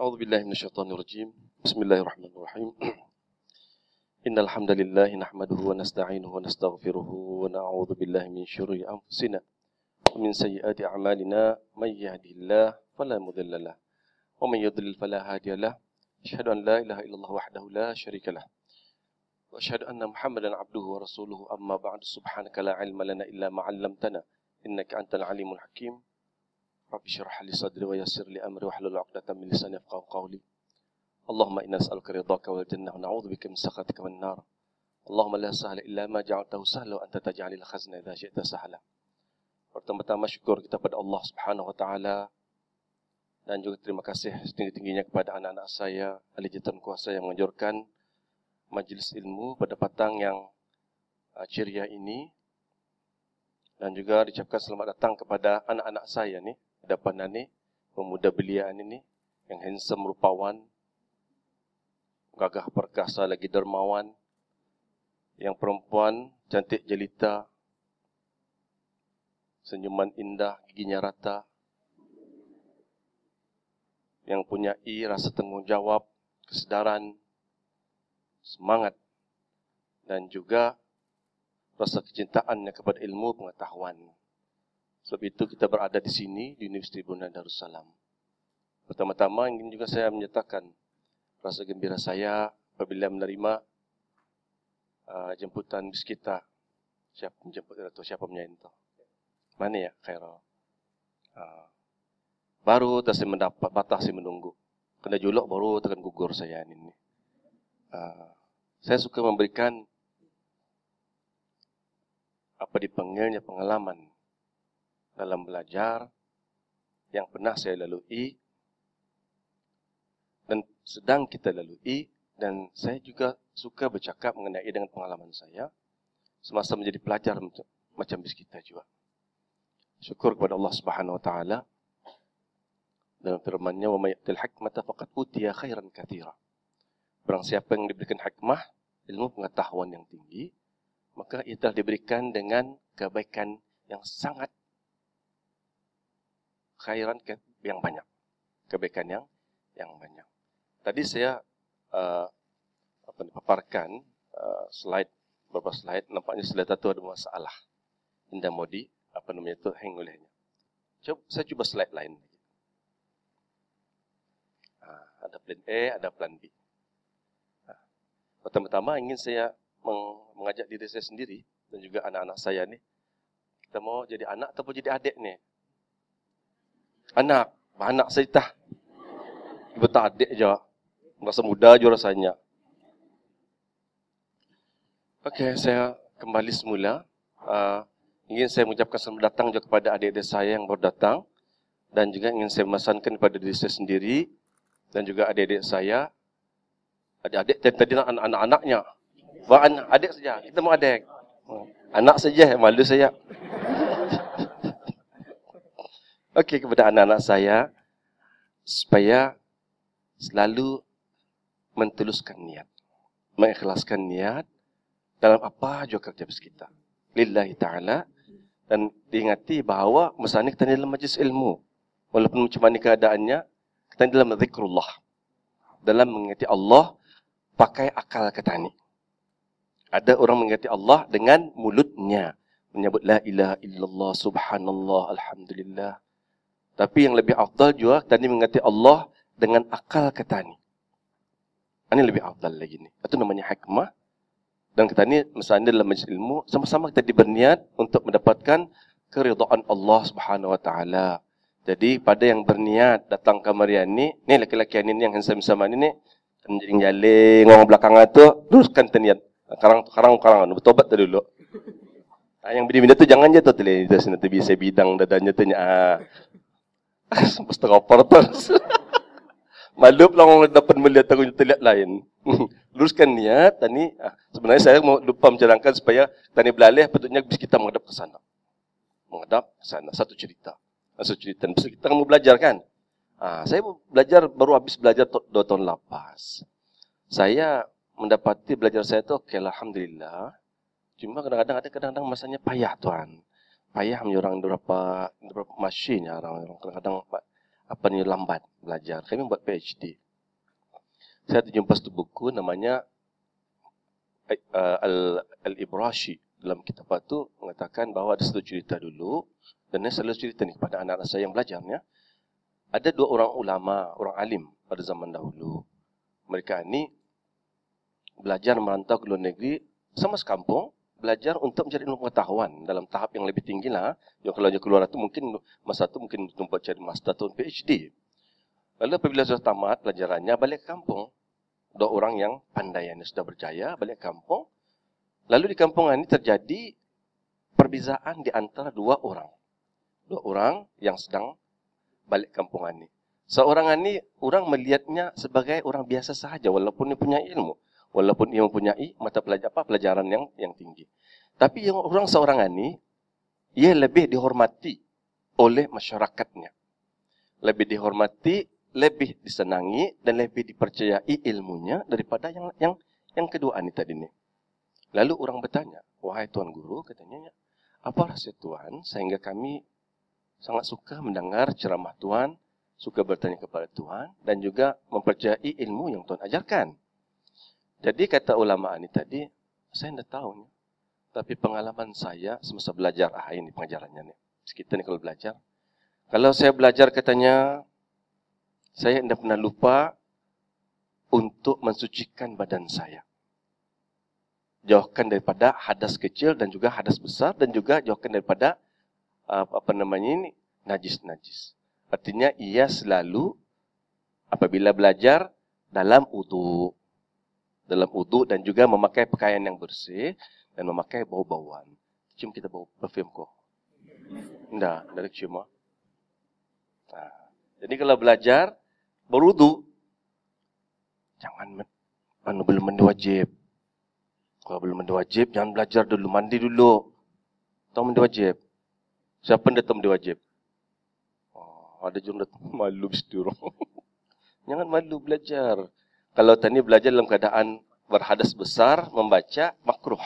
أعوذ بالله من الشيطان الرجيم. بسم الله الرحمن الرحيم. إن الحمد لله نحمده ونستعينه ونستغفره ونعوذ بالله من شرور أنفسنا ومن سيئات أعمالنا. من يهده الله فلا مضل له ومن يضلل فلا هادي له. أشهد أن لا إله إلا الله وحده لا شريك له وأشهد أن محمدا عبده ورسوله. أما بعد سبحانك لا علم لنا إلا ما علمتنا إنك أنت العليم الحكيم. رب اشرح لي صدري ويسر لي أمري واحلل عقدة من لساني يفقهوا قولي. اللهم إنا نسألك رضاك والجنة ونعوذ بك من سخطك والنار. اللهم لا سهل إلا ما جعلته سهلا وأنت تجعل الحزن إذا شئت سهلا. Pertama-tama syukur kita pada Allah Subhanahu wa taala dan juga terima kasih setinggi-tingginya kepada anak-anak saya, ahli jawatan kuasa yang menganjurkan majlis ilmu pada petang yang ceria ini, dan juga diucapkan selamat datang kepada anak-anak saya ni, hadapan ni, pemuda beliaan ini yang handsome, rupawan, gagah perkasa lagi dermawan, yang perempuan cantik jelita, senyuman indah, giginya rata, yang punya rasa tanggungjawab, kesedaran, semangat, dan juga rasa kecintaannya kepada ilmu pengetahuan. Sebab itu kita berada di sini di Universiti Brunei Darussalam. Pertama-tama ingin juga saya menyatakan rasa gembira saya apabila menerima jemputan bis kita. Siapa menjemput atau siapa menyanyi itu? Mana ya, Khairul? Baru saya mendapat, batas saya menunggu. Kena julok baru tekan gugur saya ini. Saya suka memberikan apa dipanggilnya pengalaman dalam belajar yang pernah saya lalui dan sedang kita lalui, dan saya juga suka bercakap mengenai dengan pengalaman saya semasa menjadi pelajar macam bis kita juga. Syukur kepada Allah Subhanahu wa taala dalam firman-Nya, "Wa may yu'til hikmata faqad utiya khairan katsira." Barang siapa yang diberikan hikmah, ilmu pengetahuan yang tinggi, maka ia telah diberikan dengan kebaikan yang sangat khairan yang banyak. Kebaikan yang banyak. Tadi saya paparkan slide, beberapa slide, nampaknya slide satu ada masalah. Indah Modi, itu hang olehnya. Saya cuba slide lain. Ada plan A, ada plan B. Pertama-tama ingin saya mengajak diri saya sendiri dan juga anak-anak saya ni, kita mau jadi anak ataupun jadi adik ni? Anak saya tah. Ibu tak adik je. Rasa muda je rasanya. Okey, saya kembali semula. Ingin saya mengucapkan selamat datang juga kepada adik-adik saya yang baru datang, dan juga ingin saya memesankan kepada diri saya sendiri dan juga adik-adik saya. Adik-adik tadi anak-anaknya. Bukan adik saja. Kita mau adik. Anak saja, malu saya. Okey, kepada anak-anak saya, supaya selalu mentuluskan niat, mengikhlaskan niat dalam apa juga kerja kita. Lillahi ta'ala. Dan diingati bahawa masa ini kita dalam majlis ilmu. Walaupun macam mana keadaannya, kita dalam zikrullah. Dalam mengingati Allah, pakai akal kita ni. Ada orang mengingati Allah dengan mulutnya, menyebut la ilaha illallah, subhanallah, alhamdulillah. Tapi yang lebih afdal juga tadi mengingati Allah dengan akal kita ni. Ini lebih afdal lagi ni. Itu namanya hikmah. Dan kita ni misalnya dalam majlis ilmu, sama-sama kita berniat untuk mendapatkan keridhaan Allah Subhanahu wa taala. Jadi pada yang berniat datang ke Marian ni laki-laki ini yang handsome sama ni jaling orang belakang tu, teruskan niat. Karang bertobat dulu. Yang bini-bini tu jangan jatuh tadi nanti bisa bidang dadanya tanya. Mesti kopor terus. Malu lah orang dapat melihat aku terlihat lain. Luruskan niat tadi. Sebenarnya saya mau lupa menjalankan supaya tadi belalih patutnya kita menghadap ke sana. Satu cerita. Kita mau belajar kan? Saya belajar baru habis belajar 2 tahun lepas. Saya mendapati belajar saya tu okey, alhamdulillah. Cuma kadang-kadang masanya payah tuan. Payah menyurang beberapa mesin orang kadang-kadang lambat belajar. Kami buat PhD. Saya terjumpa satu buku namanya Al-Ibrashi. Dalam kitab itu mengatakan bahawa ada satu cerita dulu, dan saya selalu cerita ni kepada anak-anak saya yang belajarnya. Ada 2 orang ulama, orang alim pada zaman dahulu. Mereka ini belajar merantau ke luar negeri sama sekampung, belajar untuk mencari ilmu pengetahuan dalam tahap yang lebih tinggi lah. Yang kalau dia keluar itu mungkin masa itu mungkin untuk cari master atau PhD. Lalu apabila sudah tamat pelajarannya, balik ke kampung. 2 orang yang pandai yang sudah berjaya balik ke kampung. Lalu di kampung ini terjadi perbezaan di antara 2 orang. 2 orang yang sedang balik kampung ini. Seorang ini orang melihatnya sebagai orang biasa sahaja walaupun dia punya ilmu. Walaupun dia mempunyai pelajaran yang tinggi. Tapi yang seorang ini, ia lebih dihormati oleh masyarakatnya. Lebih dihormati, lebih disenangi, dan lebih dipercayai ilmunya daripada yang kedua ini tadi ni. Lalu orang bertanya, wahai Tuan Guru, katanya, apa rahsia Tuan sehingga kami sangat suka mendengar ceramah Tuan, suka bertanya kepada Tuan, dan juga mempercayai ilmu yang Tuan ajarkan. Jadi kata ulama ini tadi, saya tidak tahu ni. Tapi pengalaman saya semasa belajar, ini pengajarannya ni. Kita ni kalau belajar. Kalau saya belajar katanya, saya tidak pernah lupa untuk mensucikan badan saya. Jauhkan daripada hadas kecil dan juga hadas besar, dan juga jauhkan daripada najis-najis. Artinya ia selalu apabila belajar dalam wudu. Dalam wudu dan juga memakai pakaian yang bersih dan memakai bau-bauan. Cium kita bau parfum kok. Tidak ada cium. Jadi kalau belajar berwudu, jangan belum mandi wajib. Kalau belum mandi wajib, jangan belajar dulu, mandi dulu. Tahu mandi wajib? Siapa yang datang mandi wajib? Ada jurnal malu bistur. Jangan malu belajar. Kalau tadi belajar dalam keadaan berhadas besar, membaca makruh.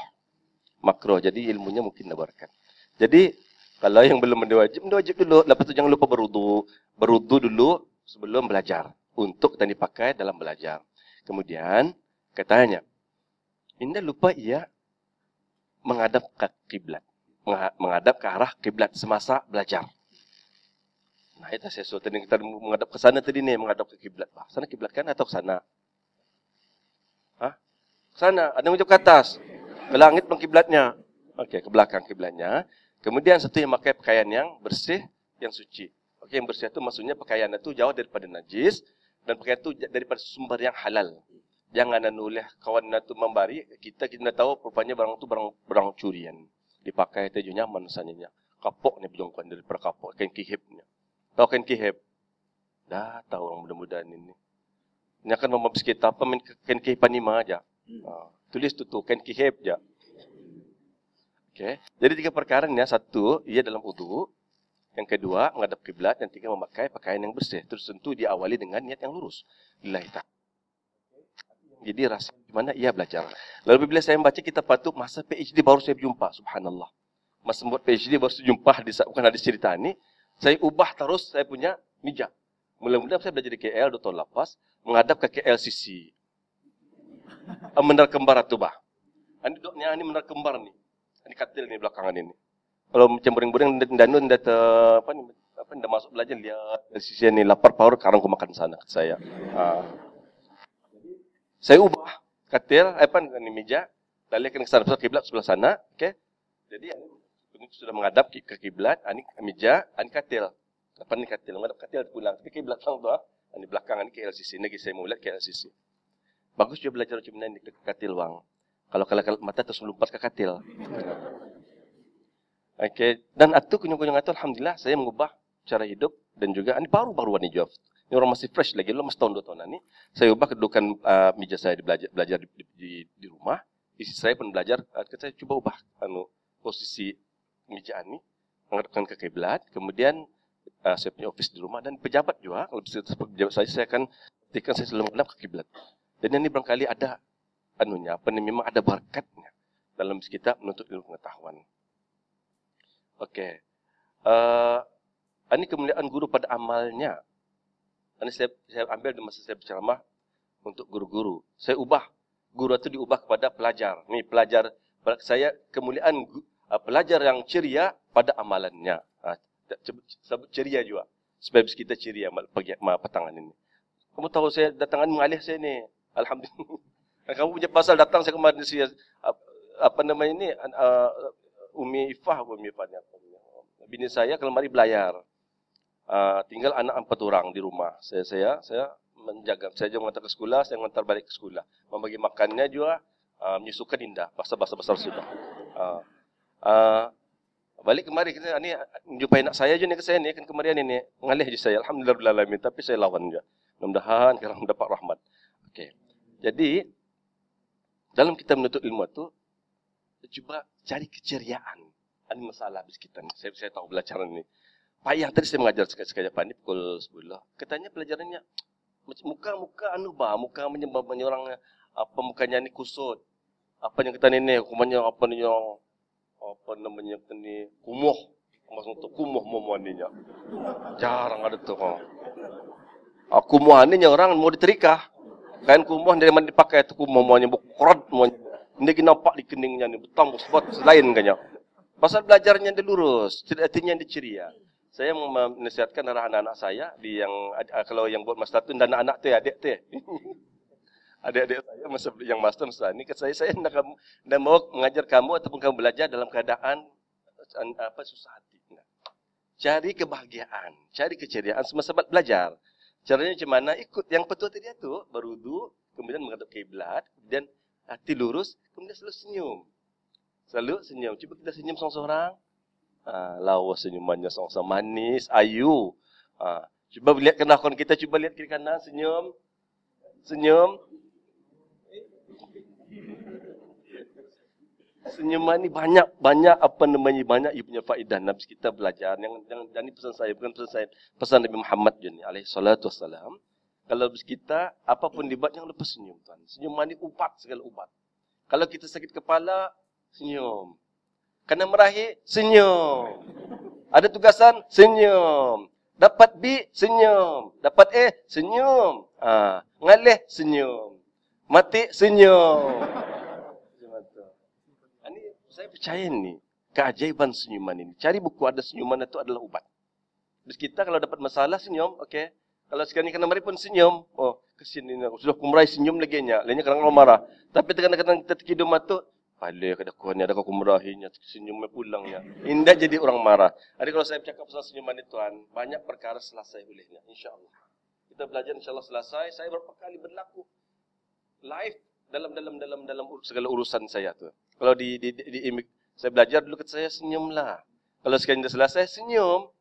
Makruh, jadi ilmunya mungkin berkat. Jadi, kalau yang belum mandi wajib dulu. Lepas itu jangan lupa berwudu. Berwudu dulu sebelum belajar. Untuk tadi pakai dalam belajar. Kemudian, katanya, tidak lupa ia menghadap ke kiblat. Menghadap ke arah kiblat semasa belajar. Nah, itu sesuatu yang kita menghadap ke sana tadi nih, menghadap ke kiblat. Sana kiblat kan atau ke sana? Sana, ada yang menjauh ke atas. Ke langit kiblatnya. Okey, ke belakang kiblatnya. Kemudian satu yang pakai pakaian yang bersih, yang suci. Okey, yang bersih itu maksudnya pakaian itu jauh daripada najis dan pakaian itu daripada sumber yang halal. Jangan oleh kawan itu membari, kita tidak tahu rupanya barang itu barang curian. Dipakai itu nyaman rasanya. Kapok ni berjongkon daripada kapok, kain kihibnya. Tahu kain kihib? Dah tahu orang muda-mudahan ini. Ini akan memabis kita apa kain kihib panima aja. Tulis tu kain kihib je. Okay. Jadi 3 perkara ni, 1 ia dalam wudu, yang kedua menghadap kiblat, yang 3 memakai pakaian yang bersih. Terus tentu diawali dengan niat yang lurus. Lillahi ta'ala. Jadi rasa gimana ia belajar. Lalu bila saya membaca kitab itu masa PhD baru saya berjumpa, subhanallah. Masa buat PhD baru saya jumpa bukan hadis cerita ni, saya ubah terus saya punya meja. Mula-mula saya belajar di KL 2 tahun lepas, menghadap ke KLCC. Menara kembar tu bah. Ini menara kembar ni. Ini katil ni belakangan ini. Kalau macam bering-bering danun dah dah masuk belajar lihat dari sisi ni lapar power sekarang aku makan sana kata saya. Saya ubah katil ni meja, lalu ke sana kiblat sebelah sana, okey. Jadi ini sudah menghadap ke kiblat, ini meja, ini katil. Apa ni katil? Menghadap katil pulang. Tapi kiblat sang tu ini belakang ni KLCC. Lagi saya mau lihat KLCC. Bagus juga belajar macam mana di katil wang. Kalau mata terus melompat ke katil. Okey. Dan itu kunjung-kunjung itu alhamdulillah saya mengubah cara hidup dan juga ini baru-baru ni job. Ini orang masih fresh lagi, masih tahun 2 tahun ni. Saya ubah kedudukan meja saya belajar di rumah. Istri saya pun belajar. Saya cuba ubah posisi meja ini menghadapkan ke kiblat. Kemudian saya punya office di rumah dan pejabat juga. Kalau pejabat saya akan ketika saya selalu menghadap ke kiblat. Dan ini barangkali ada memang ada barakatnya dalam kita menuntut ilmu pengetahuan. Okey. Ini kemuliaan guru pada amalnya. Ini saya ambil di masa saya berceramah untuk guru-guru. Saya ubah. Guru itu diubah kepada pelajar. Nih pelajar, saya kemuliaan pelajar yang ceria pada amalannya. Sebut ceria juga. Supaya kita ceria pagi petangan ini. Kamu tahu saya datangan mengalih saya ni. Alhamdulillah. Kamu punya pasal datang saya kemarin saya apa namanya ini Umi Ifah ni apa. Bini saya kalau mari belayar. Tinggal anak 4 orang di rumah. Saya menjaga. Saya juga mengantar ke sekolah, saya mengantar balik ke sekolah. Membagi makannya juga menyusukan indah. Basar-basar sudah. Balik kemari kita ni jumpa anak saya je ni ke saya ni kan kemarin ini ngalih je saya. Alhamdulillah alamin tapi saya lawan je. Mudah-mudahan kalau mendapat rahmat. Okey. Jadi dalam kita menuntut ilmu tu cuba cari keceriaan. Ini masalah bis kita ni. Saya tahu pelajaran ni. Payah tadi saya mengajar sekali Pak ni pukul 10. Katanya pelajarannya muka muka menyerang apa mukanya ni kusut. Apa yang kita ni hukumannya apa namanya ni kumuh. Maksud tu kumuh momoaninya. Jarang ada tu. Kumuh ni orang mau diterikah. Kain kumuh dari mana dipakai tu kumuh momoanya bukrot momoanya. Ini kita nampak di keningnya ni betambus sebab selain kanya. Pasal belajarnya dia lurus, artinya dia ceria. Saya menasihatkan anak-anak saya di yang kalau yang buat master tu dan anak-anak tu adik tu. Adik-adik saya masa yang master ni kata saya nak mau mengajar kamu ataupun kamu belajar dalam keadaan susah hati. Cari kebahagiaan, cari keceriaan semasa belajar. Caranya macam mana? Ikut yang petua tadi tu, berwudu, kemudian menghadap kiblat, kemudian hati lurus, kemudian selalu senyum. Selalu senyum. Cuba kita senyum seorang-seorang. Lawa senyumannya seorang-seorang manis, ayu. Cuba lihat kanan kita, cuba lihat kiri kanan, senyum. Senyum. Senyuman ni banyak apa namanya banyak ia punya faedah Nabi kita belajar yang ini pesan saya bukan pesan saya pesan Nabi Muhammad ni alaihi salatu wassalam. Kalau kita apapun dibuat jangan lupa senyum tuan. Senyuman ni ubat segala ubat. Kalau kita sakit kepala senyum. Kena meraih senyum. Ada tugasan senyum. Dapat B senyum. Dapat A senyum. Ngalih senyum. Mati senyum. Saya percaya ni, keajaiban senyuman ini. Cari buku ada senyuman itu adalah ubat. Terus kita kalau dapat masalah senyum, okey. Kalau sekarang ni kena mari pun senyum. Oh, kesian ni aku sudah kumrai senyum lagi nya. Lainnya kadang-kadang marah. Tapi kadang-kadang kita terkidum mata, pale kada kuannya ada kau kumrahinya senyumnya pulangnya. Indah jadi orang marah. Jadi kalau saya bercakap pasal senyuman itu tuan, banyak perkara selesai olehnya insya-Allah. Kita belajar insya-Allah selesai. Saya berapa kali berlaku live dalam segala urusan saya tu. Kalau di saya belajar dulu kata saya senyumlah. Kalau sekarang dah selesai senyum.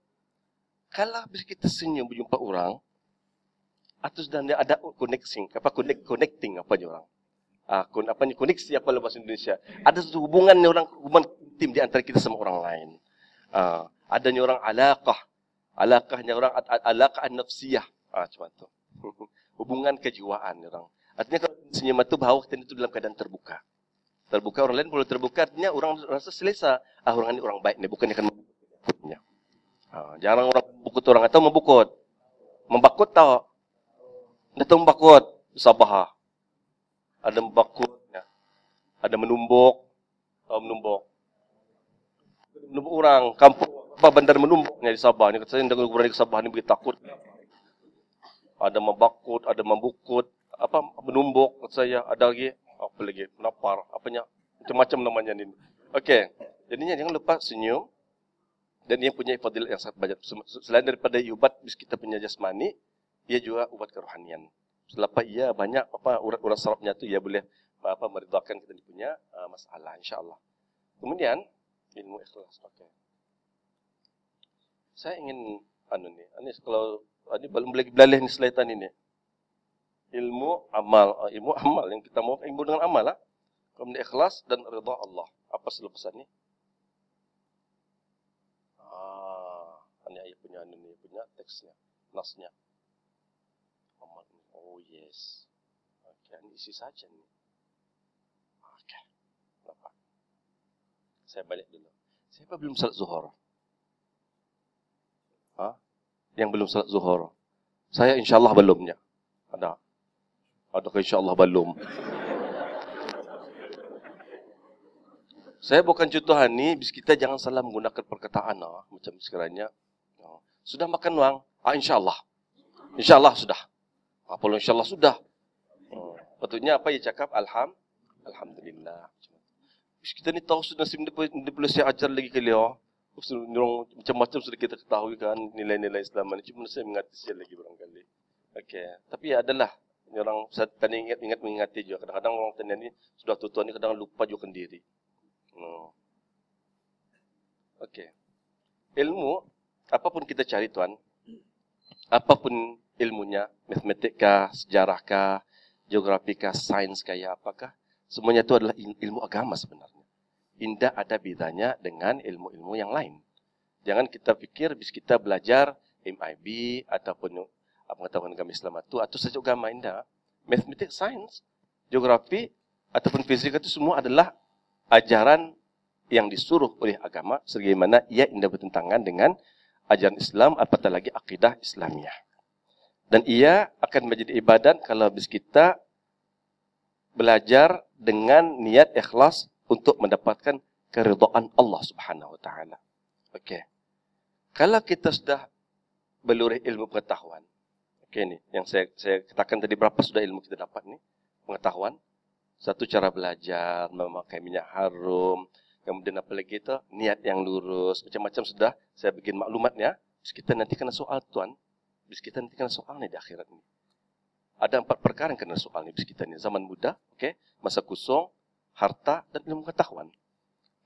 Kalau bisa kita senyum berjumpa orang atau sedang ada connecting apa je orang. Koneksi apa bahasa Indonesia. Ada satu hubungan intim di antara kita sama orang lain. Adanya orang alaqahnya orang alaqah an-nafsiyah. Macam tu. Hubungan kejiwaan orang. Artinya kalau senyum itu bahawa kita itu dalam keadaan terbuka. Terbuka orang lain perlu terbuka, artinya orang rasa selesa. Orang ini orang baik ni, bukannya akan membukutnya. Jarang orang membukut orang atau membukut. Membakut tahu? Datang membakut, sabah. Ada membakut, ada menumbuk, tahu menumbuk. Menumbuk orang, kampung apa bandar menumbuknya di Sabah. Ni kata saya dengan berani ke Sabah ni begitu takut. Ada membakut, ada membukut. Menumbuk saya ada lagi apa lagi menapar apanya macam-macam namanya ni. Okey. Jadinya jangan lupa senyum dan dia punya fadilat yang sangat banyak. Selain daripada ubat kita punya jasmani, ia juga ubat kerohanian. Selepas ia banyak urat-urat sarafnya tu ia boleh meredakan kita punya masalah insya-Allah. Kemudian ilmu ikhlas. Okey. Saya ingin ni kalau ini belum lagi belalih ni selaitan ini. Ilmu amal yang kita mau ilmu dengan amal lah. Kemudian ikhlas dan redha Allah. Apa selepas ni? Ini ayat punya teksnya, nasnya. Amal. Oh yes. Okey, ini isi saja ni. Okey. Nampak. Saya balik dulu. Siapa belum salat zuhur? Yang belum salat zuhur? Saya insyaAllah belumnya. Ada ke insyaAllah belum. Saya bukan contohan ni, bis kita jangan salah menggunakan perkataan macam sekiranya. Sudah makan wang? InsyaAllah. InsyaAllah sudah. Apa insyaAllah sudah. Patutnya apa dia cakap? Alhamdulillah. Bis kita ni tahu sudah nasib dia boleh saya ajar lagi ke dia. Macam-macam sudah kita ketahui kan nilai-nilai Islam ni. Cuma saya mengingati saya lagi barangkali. Okey. Tapi adalah orang tadi ingat mengingati juga. Kadang-kadang orang tanya ni sudah tua-tua ni kadang lupa juga diri. Okey. Ilmu apapun kita cari tuan, apapun ilmunya, matematika, sejarah kah, geografi kah, sains kah, ya apakah, semuanya itu adalah ilmu agama sebenarnya. Tidak ada bedanya dengan ilmu-ilmu yang lain. Jangan kita pikir bis kita belajar MIB ataupun pengetahuan agama Islam itu atau saja agama, tidak. Matematik, sains, geografi ataupun fisika itu semua adalah ajaran yang disuruh oleh agama sebagaimana ia tidak bertentangan dengan ajaran Islam apatah lagi akidah Islamiah. Dan ia akan menjadi ibadat kalau bis kita belajar dengan niat ikhlas untuk mendapatkan keridhaan Allah Subhanahu wa taala. Okey. Kalau kita sudah beluruh ilmu pengetahuan. Okey ni yang saya katakan tadi berapa sudah ilmu kita dapat ni? Pengetahuan. Satu cara belajar, memakai minyak harum, kemudian apa lagi itu? Niat yang lurus, macam-macam sudah saya bikin maklumatnya. Bis kita nanti kena soal tuan. Bis kita nanti kena soal ni di akhirat ni. Ada 4 perkara yang kena soal ni bis kita ni. Zaman muda, okey, masa kosong, harta dan ilmu pengetahuan.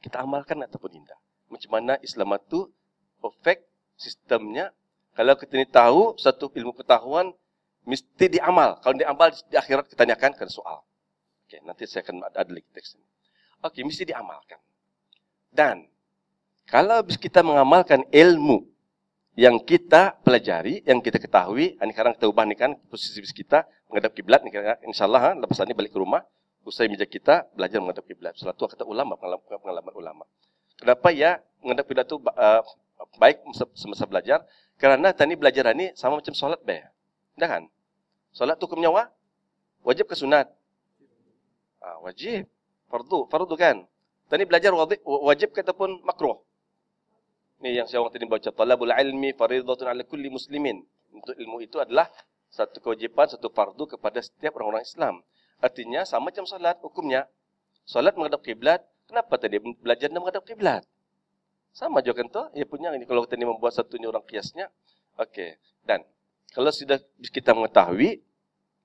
Kita amalkan ataupun tidak. Macam mana Islam itu perfect sistemnya. Kalau kita ni tahu satu ilmu pengetahuan mesti diamal. Kalau diamal di akhirat kita tanyakan kena soal. Okey, nanti saya akan ada lagi teks ini. Okey, mesti diamalkan. Dan kalau kita mengamalkan ilmu yang kita pelajari, yang kita ketahui, ini sekarang kita ubah ni kan posisi kita menghadap kiblat ni kan, insyaallah lepas ini balik ke rumah, usai meja kita belajar menghadap kiblat. Setelah itu kata ulama, pengalaman ulama. Kenapa ya menghadap kiblat itu baik semasa belajar? Karena tadi belajar ini sama macam solat be. Dah kan? Solat tu hukumnya wajib ke sunat? Wajib. Fardu kan? Tadi belajar wajib ataupun makruh? Ni yang saya orang tadi baca, talabul ilmi fardhatun 'ala kulli muslimin. Untuk ilmu itu adalah satu kewajipan, satu fardu kepada setiap orang-orang Islam. Artinya sama macam salat hukumnya. Salat menghadap kiblat, kenapa tadi belajar menghadap kiblat? Sama juga kan tu, ia punya ini kalau kita ni membuat satu ni orang kiasnya. Okey. Dan kalau sudah kita mengetahui,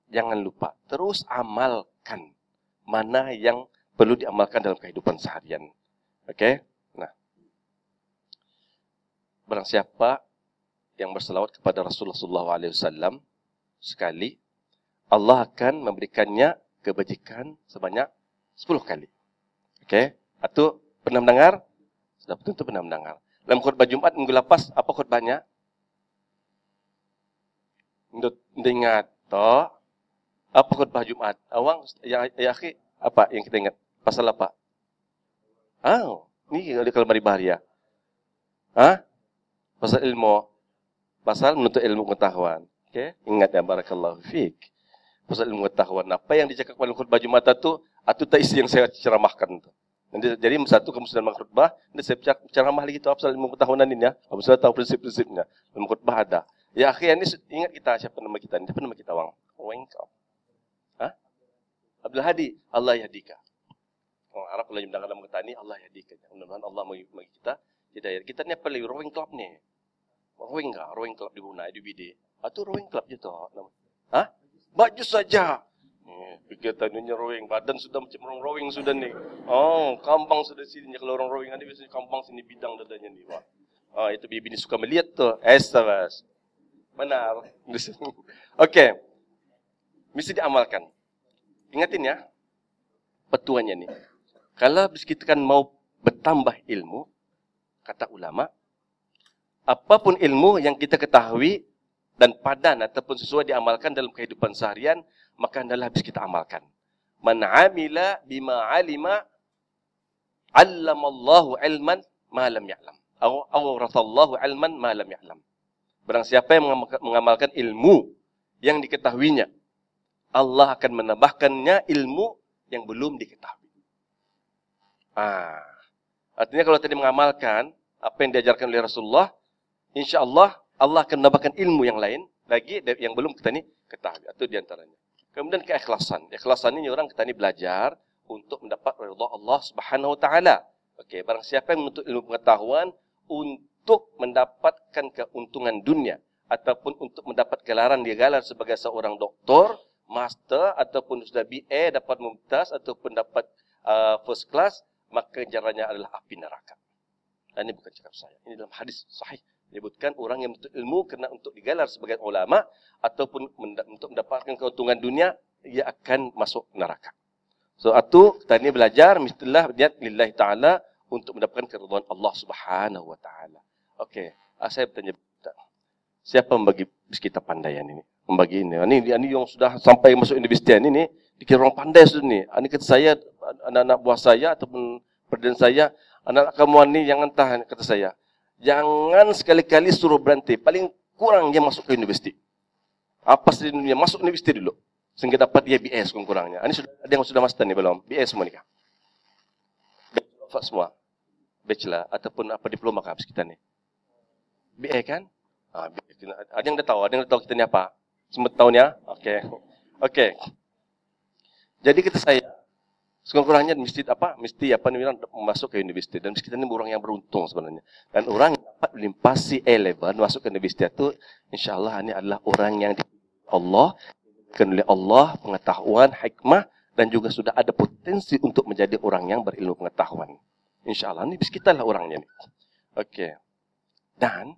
jangan lupa terus amalkan mana yang perlu diamalkan dalam kehidupan seharian. Okey? Nah, barang siapa yang berselawat kepada Rasulullah SAW sekali, Allah akan memberikannya kebajikan sebanyak 10 kali. Okey? Atau pernah mendengar? Sudah tentu pernah mendengar. Dalam khutbah Jumat minggu lepas, apa khutbahnya? Ingat toh? Apa khutbah Jumat? Awang, ya akhi, apa yang kita ingat? Pasal apa? Ni kalau mari bahaya. Pasal ilmu. Pasal menuntut ilmu pengetahuan. Okey, ingat ya, barakallahu fiik. Pasal ilmu pengetahuan. Apa yang dicakap dalam khutbah Jumat itu tak isi yang saya ceramahkan tu. Jadi satu kamu sudah khutbah, nanti saya ceramah lagi tu pasal ilmu pengetahuan ini ya. Kamu sudah tahu prinsip-prinsipnya. Dalam khutbah ada. Ya akhi, ini ingat kita siapa nama kita ni? Siapa nama kita wang? Wang kau. Abdul Hadi, Allah yahdika. Orang Arab kalau mendengar dalam kata ni, Allah yahdika. Mudah-mudahan Allah bagi kita hidayah. Kita ni apa lagi? Rowing club ni. Rowing kah? Rowing club di Brunei, di BD. Atau rowing club je tu. Baju saja. Fikir tadinya rowing. Badan sudah macam orang rowing sudah ni. Kambang sudah sini. Kalau orang rowing ada biasanya kambang sini bidang dadanya ni. Itu bibi ni suka melihat tu. Estabas. Benar. Okey. Mesti diamalkan. Ingatin ya. Petuannya ni. Kalau kita kan mau bertambah ilmu, kata ulama, apapun ilmu yang kita ketahui dan padan ataupun sesuai diamalkan dalam kehidupan seharian, maka hendaklah habis kita amalkan. Man amila bima alima, allamallahu ilman ma lam ya'lam. Aw awrathallahu ilman ma lam ya'lam. Barang siapa yang mengamalkan ilmu yang diketahuinya. Allah akan menambahkannya ilmu yang belum diketahui. Artinya kalau tadi mengamalkan apa yang diajarkan oleh Rasulullah, insya Allah Allah akan menambahkan ilmu yang lain lagi yang belum kita ni ketahui. Itu diantaranya. Kemudian keikhlasan. Keikhlasan ini orang kita ni belajar untuk mendapat ridha Allah Subhanahu Wa Taala. Okey, barang siapa yang menuntut ilmu pengetahuan untuk mendapatkan keuntungan dunia ataupun untuk mendapat gelaran dia gelar sebagai seorang doktor, master ataupun sudah BA dapat mumtaz ataupun dapat first class, maka jarannya adalah api neraka. Dan ini bukan cakap saya. Ini dalam hadis sahih menyebutkan orang yang menuntut ilmu kena untuk digelar sebagai ulama ataupun untuk mendapatkan keuntungan dunia, ia akan masuk neraka. So, kita ini belajar mestilah niat lillahi ta'ala untuk mendapatkan keridhaan Allah Subhanahu Wa Ta'ala. Okey, saya bertanya, siapa membagi kita pandai ini? Membagi ini. Ini yang sudah sampai masuk universiti ini dikira orang pandai sudah ni. Ini kata saya, anak-anak buah saya ataupun perdana saya, anak-anak kamu ini jangan tahan, kata saya. Jangan sekali-kali suruh berhenti. Paling kurang dia masuk ke universiti. Apa sih dunia? Masuk universiti dulu. Sehingga dapat dia BS kurang-kurangnya. Ini sudah ada yang sudah master ni belum? BS semua ni kah? Bachelor semua. Bachelor ataupun apa diploma kah habis kita ni? BA kan? Ada yang dah tahu kita ni apa? Semua tahu ni ya? Okey. Jadi kata saya, sekurang-kurangnya mesti ni orang masuk ke universiti, dan kita ni orang yang beruntung sebenarnya. Dan orang yang dapat melimpasi A-level masuk ke universiti itu, insya-Allah ini adalah orang yang Allah oleh Allah pengetahuan, hikmah, dan juga sudah ada potensi untuk menjadi orang yang berilmu pengetahuan. InsyaAllah, ini kita lah orangnya ni. Okey. Dan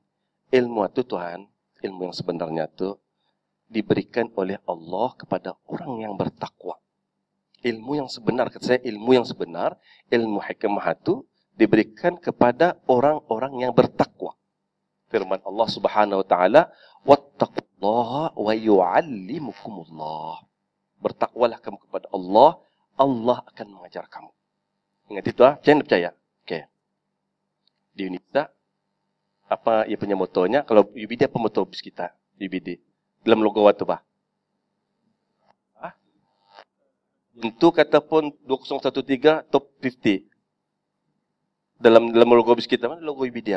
ilmu itu Tuhan, ilmu yang sebenarnya itu diberikan oleh Allah kepada orang yang bertakwa. Ilmu yang sebenar, kata saya, ilmu yang sebenar, ilmu hikmah itu diberikan kepada orang-orang yang bertakwa. Firman Allah Subhanahu Wa Taala, wattaqullaha wa yu'allimukumullah. Bertakwalah kamu kepada Allah, Allah akan mengajar kamu. Ingat itu jangan percaya. Okey. Di Unita apa ia punya motonya? Kalau UBD apa moto bis kita? UBD. Dalam logo apa tu, Pak? Bentuk ataupun 2013 top 50. Dalam logo bis kita, mana logo UBD?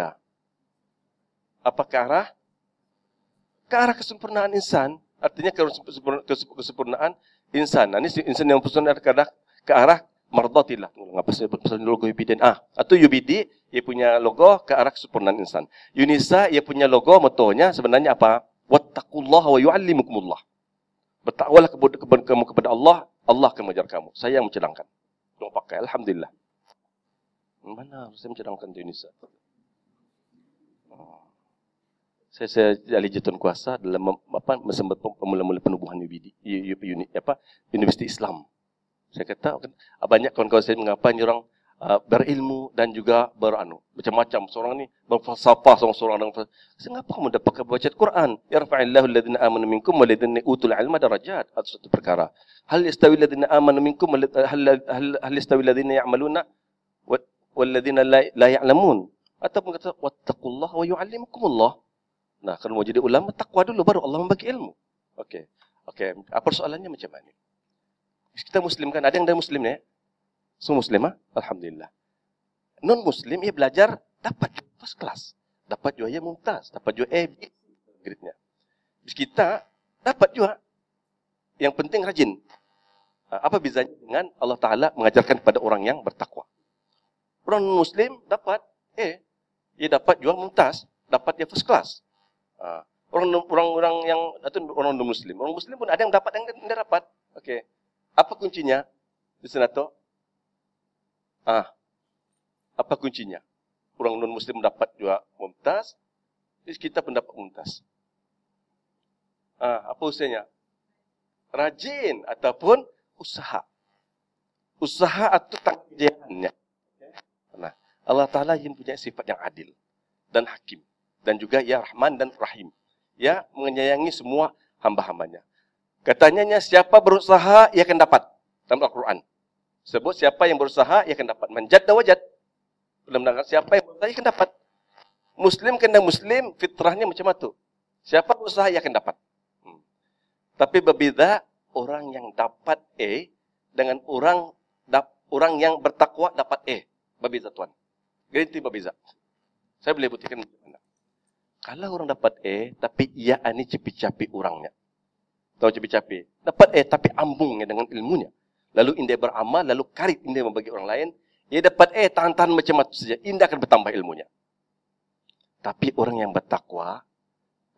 Apa ke arah? Ke arah kesempurnaan insan. Artinya kesempurnaan insan. Ini insan yang sempurna ke arah mardatillah. Apa sebab logo UBD? Atau UBD, ia punya logo ke arah kesempurnaan insan. Unisa, ia punya logo, motonya sebenarnya apa? Wattaqullaha wa yu'allimukumullah. Bertakwalah kamu kepada Allah, Allah akan mengajar kamu. Saya yang mencadangkan. Tolong pakai, alhamdulillah. Mana saya mencadangkan di Unisa? Saya ahli jatuhan kuasa dalam mesembat pemula-mula penubuhan Universiti Islam. Saya kata banyak kawan-kawan saya mengapa ni orang berilmu dan juga macam-macam. Seorang ni berfalsafah, seorang kenapa kamu dapat baca Quran? Yarfa'illahu alladhina amanu minkum walladhina utul ilma darajat. Itu satu perkara. Hal yastawi alladhina amanu minkum hal yastawi alladhina ya'maluna walladhina la ya'lamun. Ataupun kata wattaqullaha wa yu'allimukumullah. Nah, kalau mau jadi ulama, takwa dulu, baru Allah membagi ilmu. Okey. Apa soalannya macam mana? Kita Muslim kan? Ada yang dari Muslim ni? Semua Muslim, alhamdulillah. Non-Muslim, ia belajar, dapat first class. Dapat juga ia mumtaz. Dapat juga A, B, grade-nya. Kita dapat juga. Yang penting rajin. Apa bezanya dengan Allah Ta'ala mengajarkan kepada orang yang bertakwa? Orang non-Muslim dapat A. Ia dapat juga mumtaz. Dapat dia first class. Orang-orang yang atau orang non-Muslim. Orang Muslim pun ada yang dapat, yang tidak dapat. Okey. Apa kuncinya di sana tu? Apa kuncinya? Orang non-Muslim dapat juga mumtaz, kita pun dapat mumtaz. Apa usianya? Rajin ataupun usaha. Usaha atau tanggungjawabnya. Nah, Allah Ta'ala yang punya sifat yang adil dan hakim. Dan juga ia Rahman dan Rahim. Ia menyayangi semua hamba-hambanya. Katanya siapa berusaha, ia akan dapat. Dalam Al-Quran. Sebut siapa yang berusaha, ia akan dapat. Manjad dan wajad. Belum dengar siapa yang berusaha, ia akan dapat. Muslim kena Muslim, fitrahnya macam itu. Siapa berusaha, ia akan dapat. Tapi berbeza orang yang dapat A dengan orang yang bertakwa dapat A. Berbeza tuan. Garanti berbeza. Saya boleh buktikan. Kalau orang dapat A, tapi ia ani capi-capi orangnya. Tahu capi-capi? Dapat A, tapi ambungnya dengan ilmunya. Lalu indah beramal, lalu karib indah membagi orang lain. Ia dapat A, tahan-tahan macam itu saja. Indah akan bertambah ilmunya. Tapi orang yang bertakwa,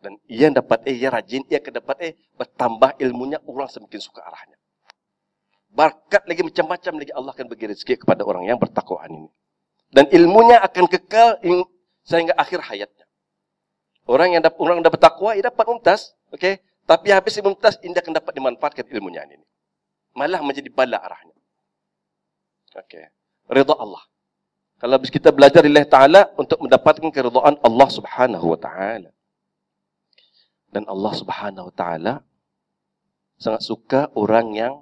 dan ia dapat A, ia rajin, ia akan dapat A, bertambah ilmunya, orang semakin suka arahnya. Berkat lagi macam-macam lagi Allah akan bagi rezeki kepada orang yang bertakwaan ini. Dan ilmunya akan kekal sehingga akhir hayatnya. Orang yang dapat takwa, ia dapat mumtaz, okey. Tapi habis mumtaz, indah akan dapat dimanfaatkan ilmunya ini. Malah menjadi bala arahnya. Okey. Ridha Allah. Kalau habis kita belajar lillahi ta'ala untuk mendapatkan keridhaan Allah Subhanahu wa taala. Dan Allah Subhanahu wa taala sangat suka orang yang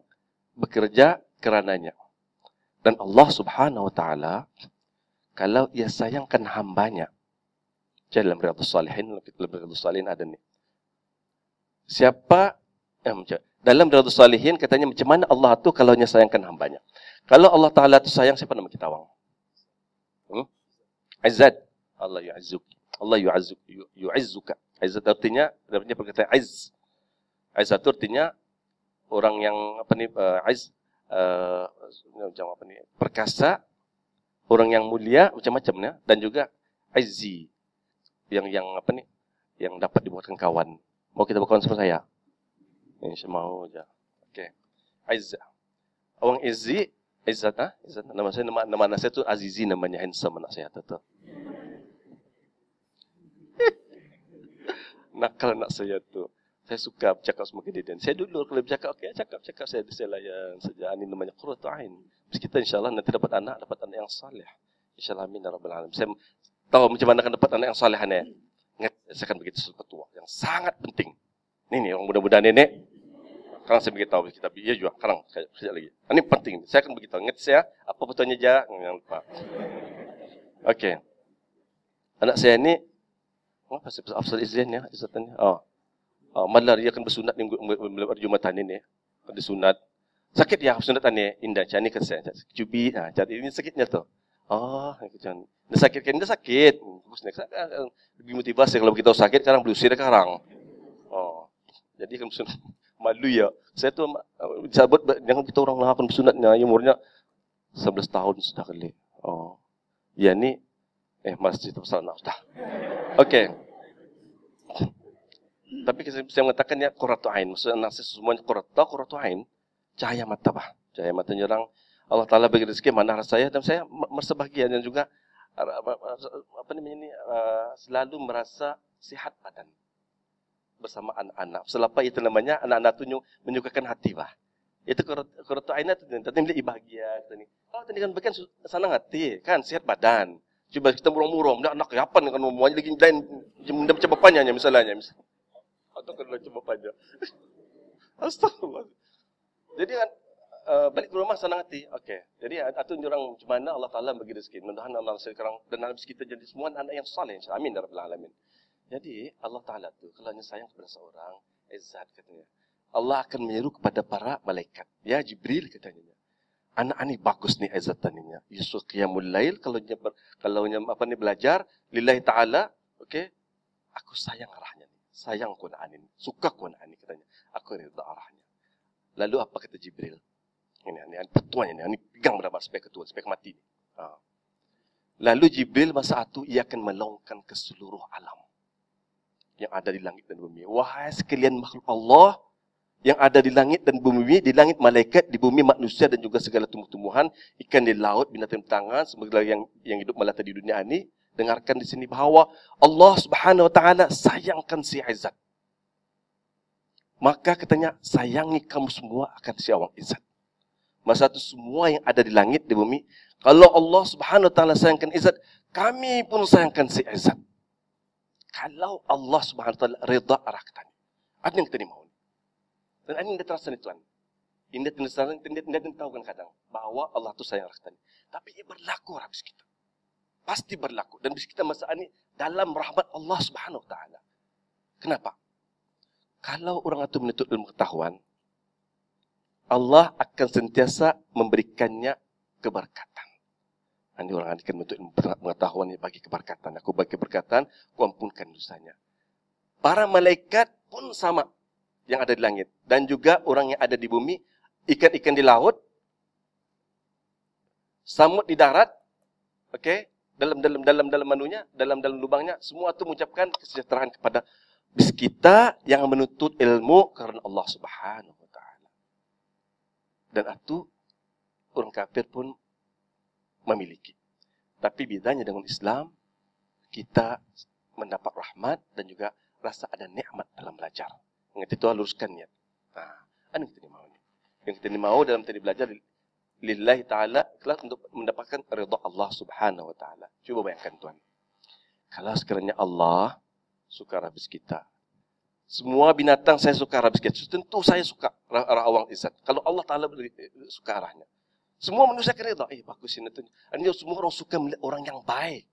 bekerja kerananya. Dan Allah Subhanahu wa taala kalau ia sayangkan hambanya. Dalam Riyadhus Shalihin, dalam Riyadhus Shalihin ada ni. Siapa dalam Riyadhus Shalihin katanya macam mana Allah tu kalau dia sayangkan hambanya. Kalau Allah Taala tu sayang, siapa nama kita awang? Izzat. Allah yu'azzuk. Allah yu'azzuka. Izzat artinya perkataan izz. Izzat artinya orang yang izz macam apa ni? Perkasa, orang yang mulia macam-macam ya, dan juga izzi. Yang apa ni? Yang dapat dibuatkan kawan. Mau kita berkawan sama saya? Insya mau aja. Okey. Izz. Orang izzi, Izzat, Izzat. Nama anak saya tu Azizi, namanya, handsome anak saya tu. Nakal anak saya tu. Saya suka bercakap sama kejadian. Saya dulu kalau bercakap, okey, cakap saya layan saja. Ini namanya qurratu ain. Kita insya-Allah nanti dapat anak yang saleh. Insya-Allah, amin ya rabbal alamin. Saya tahu macam mana akan dapat anak yang saleh ni. Saya akan begitu sesuatu yang sangat penting. Ini orang muda-muda nenek. Sekarang saya beritahu kita biar juga. Sekarang sekejap lagi. Ini penting. Saya akan beritahu. Ingat saya apa betulnya aja. Jangan lupa. Okey. Anak saya ni apa sebab Afsal Izin ya, izatannya. Malah dia akan bersunat minggu Jumatan ini. Akan disunat. Sakit ya sunatan ni. Indah macam ni kan saya. Cubi. Jadi ini sakitnya tu. Macam dia sakit kan, dia sakit. Lebih motivasi kalau kita sakit, sekarang berusia sekarang. Jadi kan bersunat. Malu ya. Saya tu sahabat jangan kita orang lah akan bersunatnya, umurnya 11 tahun sudah kali. Ya ni masjid pasal nak sudah. Okey. Tapi saya mengatakan ya qurratu ain. Maksudnya anak saya semuanya qurratu ain. Cahaya mata bah. Cahaya mata orang Allah Taala bagi rezeki mana rasa saya, dan saya merasa bahagia dan juga apa namanya ni selalu merasa sihat badan bersama anak-anak. Selepas itu namanya anak-anak tu menyukakan hati bah. Itu qurratu ain tu tadi dia bahagia kata ni. Kalau tadi kan bukan senang hati, kan sihat badan. Cuba kita murung-murung, anak apa kan mau lagi lain macam bapaknya misalnya. Atau kalau macam bapaknya. Astagfirullah. Jadi kan balik ke rumah senang hati. Okey. Jadi atau orang macam mana Allah Taala bagi rezeki. Mudah-mudahan Allah sekarang dan habis kita jadi semua anak yang saleh. Amin ya rabbal alamin. Jadi Allah Taala tu kalau dia sayang kepada seorang, izzat katanya. Allah akan menyeru kepada para malaikat. Ya Jibril katanya. Anak ni bagus ni izzatannya. Yusuf qiyamul lail kalau apa ni belajar lillahi taala, okey. Aku sayang arahnya ni. Sayang Quran ini. Suka Quran ini katanya. Aku rida arahnya. Lalu apa kata Jibril? Ini petuanya ni. Ini pegang berapa spek ketua, spek mati ni. Lalu Jibril masa itu ia akan melongkan ke seluruh alam yang ada di langit dan bumi. Wahai sekalian makhluk Allah yang ada di langit dan bumi, di langit malaikat, di bumi manusia dan juga segala tumbuh-tumbuhan, ikan di laut, binatang tangan, segala yang hidup melata di dunia ini, dengarkan di sini bahawa Allah Subhanahu wa taala sayangkan si Izzat. Maka katanya, sayangi kamu semua akan si awang Izzat. Masa itu semua yang ada di langit, di bumi, kalau Allah Subhanahu wa taala sayangkan Izzat, kami pun sayangkan si Izzat. Kalau Allah Subhanahu wa taala rida arah kita. Ada yang kita mahu. Dan ini tidak terasa ni Tuhan. Ini tidak tahu kan kadang bahawa Allah tu sayang kita. Tapi ia berlaku habis kita. Pasti berlaku. Dan bis kita masa ini dalam rahmat Allah Subhanahu wa taala. Kenapa? Kalau orang itu menuntut ilmu pengetahuan, Allah akan sentiasa memberikannya keberkatan. Ini orang akan menuntut ilmu pengetahuan yang bagi keberkatan. Aku bagi keberkatan, aku ampunkan dosanya. Para malaikat pun sama yang ada di langit. Dan juga orang yang ada di bumi, ikan-ikan di laut, samud di darat, okey, dalam manunya, dalam lubangnya, semua itu mengucapkan kesejahteraan kepada kita yang menuntut ilmu karena Allah Subhanahu wa taala. Dan itu orang kafir pun memiliki. Tapi bedanya dengan Islam, kita mendapat rahmat dan juga rasa ada nikmat dalam belajar. Yang itu luruskan niat. Ini kita mau ni. Yang kita mau dalam tadi belajar lillahi ta'ala ikhlas untuk mendapatkan ridha Allah Subhanahu wa taala. Cuba bayangkan tuan. Kalau sekiranya Allah suka habis kita. Semua binatang saya suka habis kita. Tentu saya suka arah awang izat. Kalau Allah Taala suka arahnya. Semua manusia kena rida. Bagus ini tu. Ini semua orang suka melihat orang yang baik.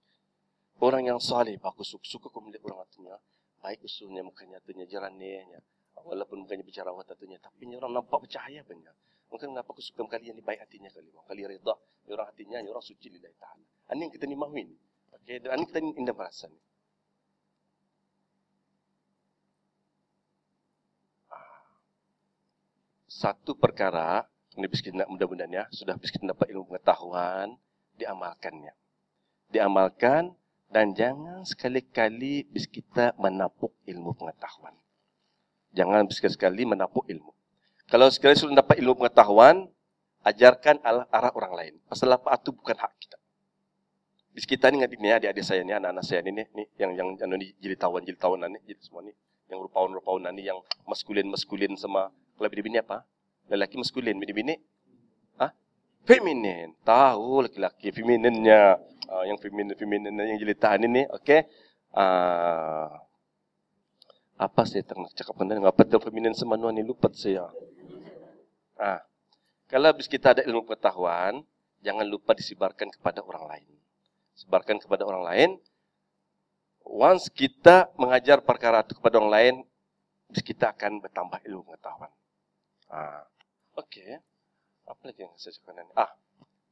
Orang yang saleh. Bagus suka kau melihat orang atunya. Baik usulnya, mukanya atunya, jerannya. Walaupun mukanya bicara awat atunya. Tapi orang nampak bercahaya banyak. Mungkin kenapa aku suka kalian ni baik hatinya kali. Kali rida. Orang hatinya, orang suci lillahi ta'ala. Ini yang kita ni mahu ini. Okay? Dan ini kita ni indah merasa ni. Satu perkara, ini kita mudah-mudahan ya, sudah kita dapat ilmu pengetahuan, diamalkannya. Diamalkan dan jangan sekali-kali kita menapuk ilmu pengetahuan. Jangan sekali-kali menapuk ilmu. Kalau sekali sudah dapat ilmu pengetahuan, ajarkan arah orang lain. Pasal apa itu bukan hak kita. Di kita ni ngadini adik-adik saya ni, anak-anak saya ni yang jilitawan ni, jadi semua ni, yang rupawan ni, yang maskulin sama. Kalau bini-bini apa? Lelaki maskulin, bini-bini? Feminin. Tahu lelaki femininnya. Yang feminin yang jilitaan ini, okey. Apa saya nak cakap dengan apa tu feminin semua ni lupa saya. Kalau habis kita ada ilmu pengetahuan, jangan lupa disebarkan kepada orang lain. Sebarkan kepada orang lain. Once kita mengajar perkara itu kepada orang lain, kita akan bertambah ilmu pengetahuan. Okey. Apa lagi yang saya cakap ni?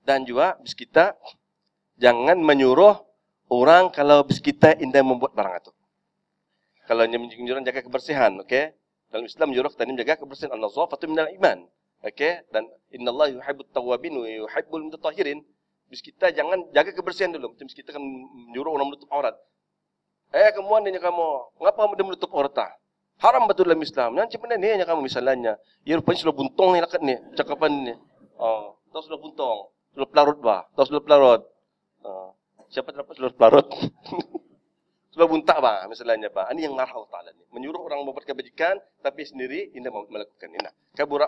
Dan juga kita jangan menyuruh orang kalau kita indah membuat barang itu. Kalau menyuruh jaga kebersihan, okey? Dalam Islam menyuruh kita menjaga kebersihan. An-nazafatu minal iman. Okey? Dan innallaha yuhibbut tawwabin wa yuhibbul mutatahhirin. Kita jangan jaga kebersihan dulu. Macam kita akan menyuruh orang menutup aurat. Kemuan ni kamu, ngapa dia menutup aurat? Haram betul dalam Islam. Yang macam mana ni yang kamu misalnya? Ya rupanya sudah buntung ni lakat ni, cakapan ni. Tahu sudah buntung, sudah pelarut bah. Tahu sudah pelarut. Siapa terdapat sudah pelarut? Sudah buntak bah misalnya bah. Ini yang marah Allah Taala ni. Menyuruh orang membuat kebajikan tapi sendiri tidak melakukan ini. Kabura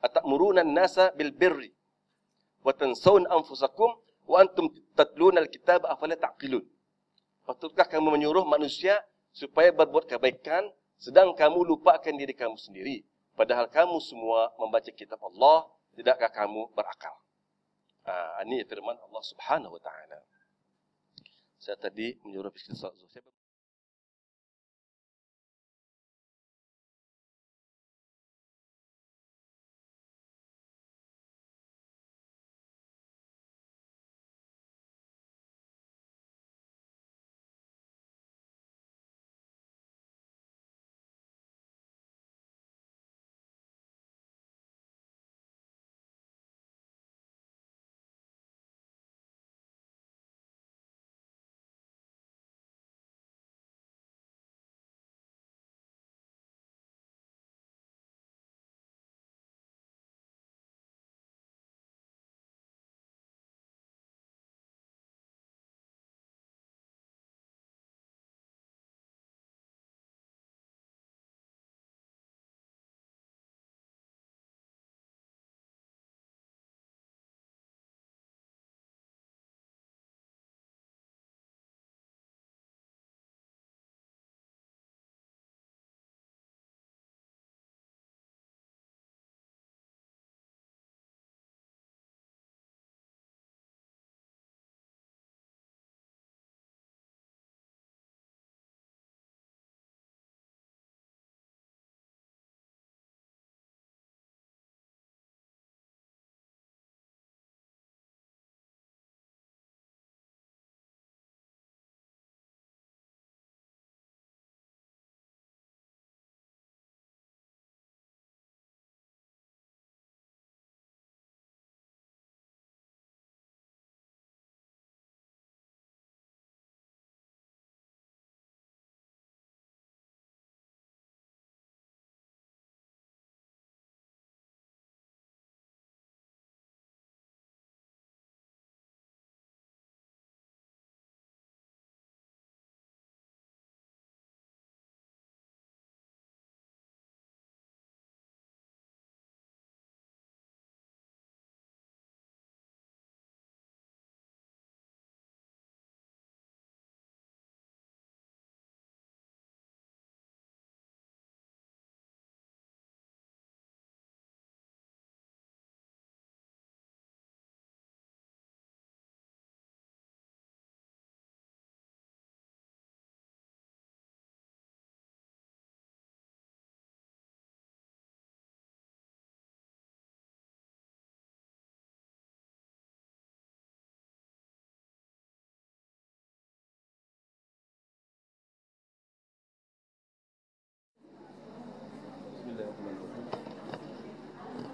atamuruna an-nasa bil birri wa tansawna anfusakum wa antum tatluna al-kitaba afala taqilun. Patutkah kamu menyuruh manusia supaya berbuat kebaikan sedang kamu lupakan diri kamu sendiri, padahal kamu semua membaca kitab Allah, tidakkah kamu berakal? Ini firman Allah Subhanahu wa taala. Saya tadi menyuruh kita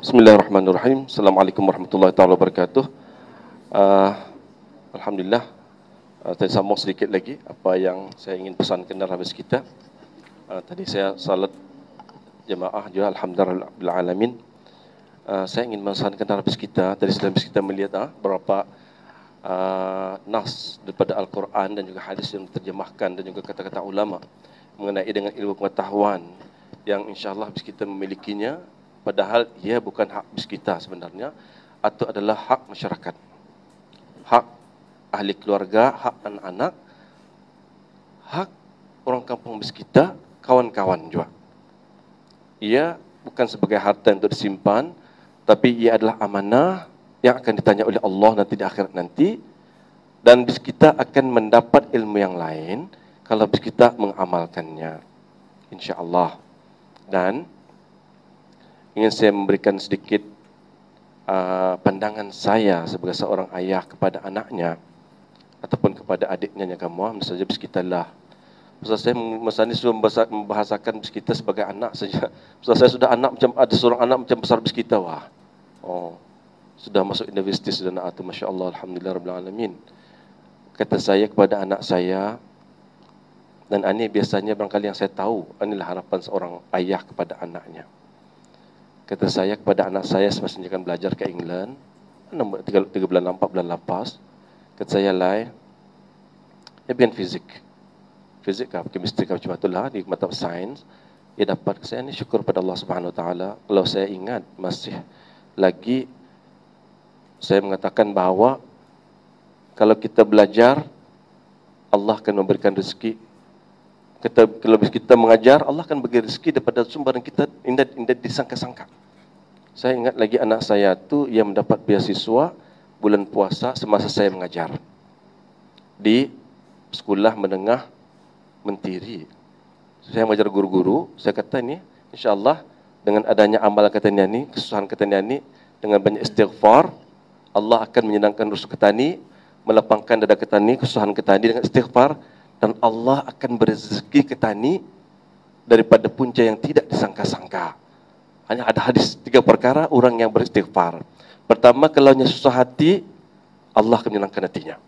Bismillahirrahmanirrahim. Assalamualaikum warahmatullahi taala wabarakatuh. Alhamdulillah, saya sambung sedikit lagi apa yang saya ingin pesankan dalam habis kita. Tadi saya salat jemaah juga, alhamdulillah bil alamin. Saya ingin memesankan dalam habis kita. Tadi dalam habis kita melihat beberapa nas daripada Al-Quran dan juga hadis yang diterjemahkan dan juga kata-kata ulama mengenai dengan ilmu pengetahuan yang insyaAllah habis kita memilikinya, padahal ia bukan hak bis kita sebenarnya, atau adalah hak masyarakat, hak ahli keluarga, hak anak-anak, hak orang kampung bis kita, kawan-kawan juga. Ia bukan sebagai harta untuk disimpan, tapi ia adalah amanah yang akan ditanya oleh Allah nanti di akhirat nanti, dan bis kita akan mendapat ilmu yang lain kalau bis kita mengamalkannya, insya-Allah. Dan ingin saya memberikan sedikit pandangan saya sebagai seorang ayah kepada anaknya ataupun kepada adiknya yang kamu, misalnya bis kita lah. Maksud saya misalnya sudah membahasakan bis kita sebagai anak saja. Maksud saya sudah anak macam ada seorang anak macam besar bis kita, wah. Oh, sudah masuk universiti sudah nak tu, masya-Allah, alhamdulillah rabbil alamin. Kata saya kepada anak saya, dan ini biasanya barangkali yang saya tahu, inilah harapan seorang ayah kepada anaknya. Kata saya kepada anak saya semasa akan belajar ke England, 3 bulan 4 bulan lepas, kata saya lai, dia bikin fizik kah, chemistry kah, macam itulah di mata sains. Dia dapat, saya ni syukur pada Allah Subhanahu Wa Taala. Kalau saya ingat masih lagi, saya mengatakan bahawa kalau kita belajar, Allah akan memberikan rezeki. Kalau kita mengajar, Allah akan bagi rezeki daripada sumber yang kita indah disangka-sangka. Saya ingat lagi anak saya tu yang mendapat beasiswa bulan puasa semasa saya mengajar di sekolah menengah Mentiri. Saya mengajar guru-guru. Saya kata ni, insya-Allah dengan adanya amal katanya ni, kesusahan katanya ni, dengan banyak istighfar, Allah akan menyenangkan rusuh ketani, melapangkan dada ketani, kesusahan ketani dengan istighfar, dan Allah akan berezeki ketani daripada punca yang tidak disangka-sangka. Hanya ada hadis 3 perkara orang yang beristighfar. Pertama, kalaunya susah hati, Allah akan menyenangkan hatinya.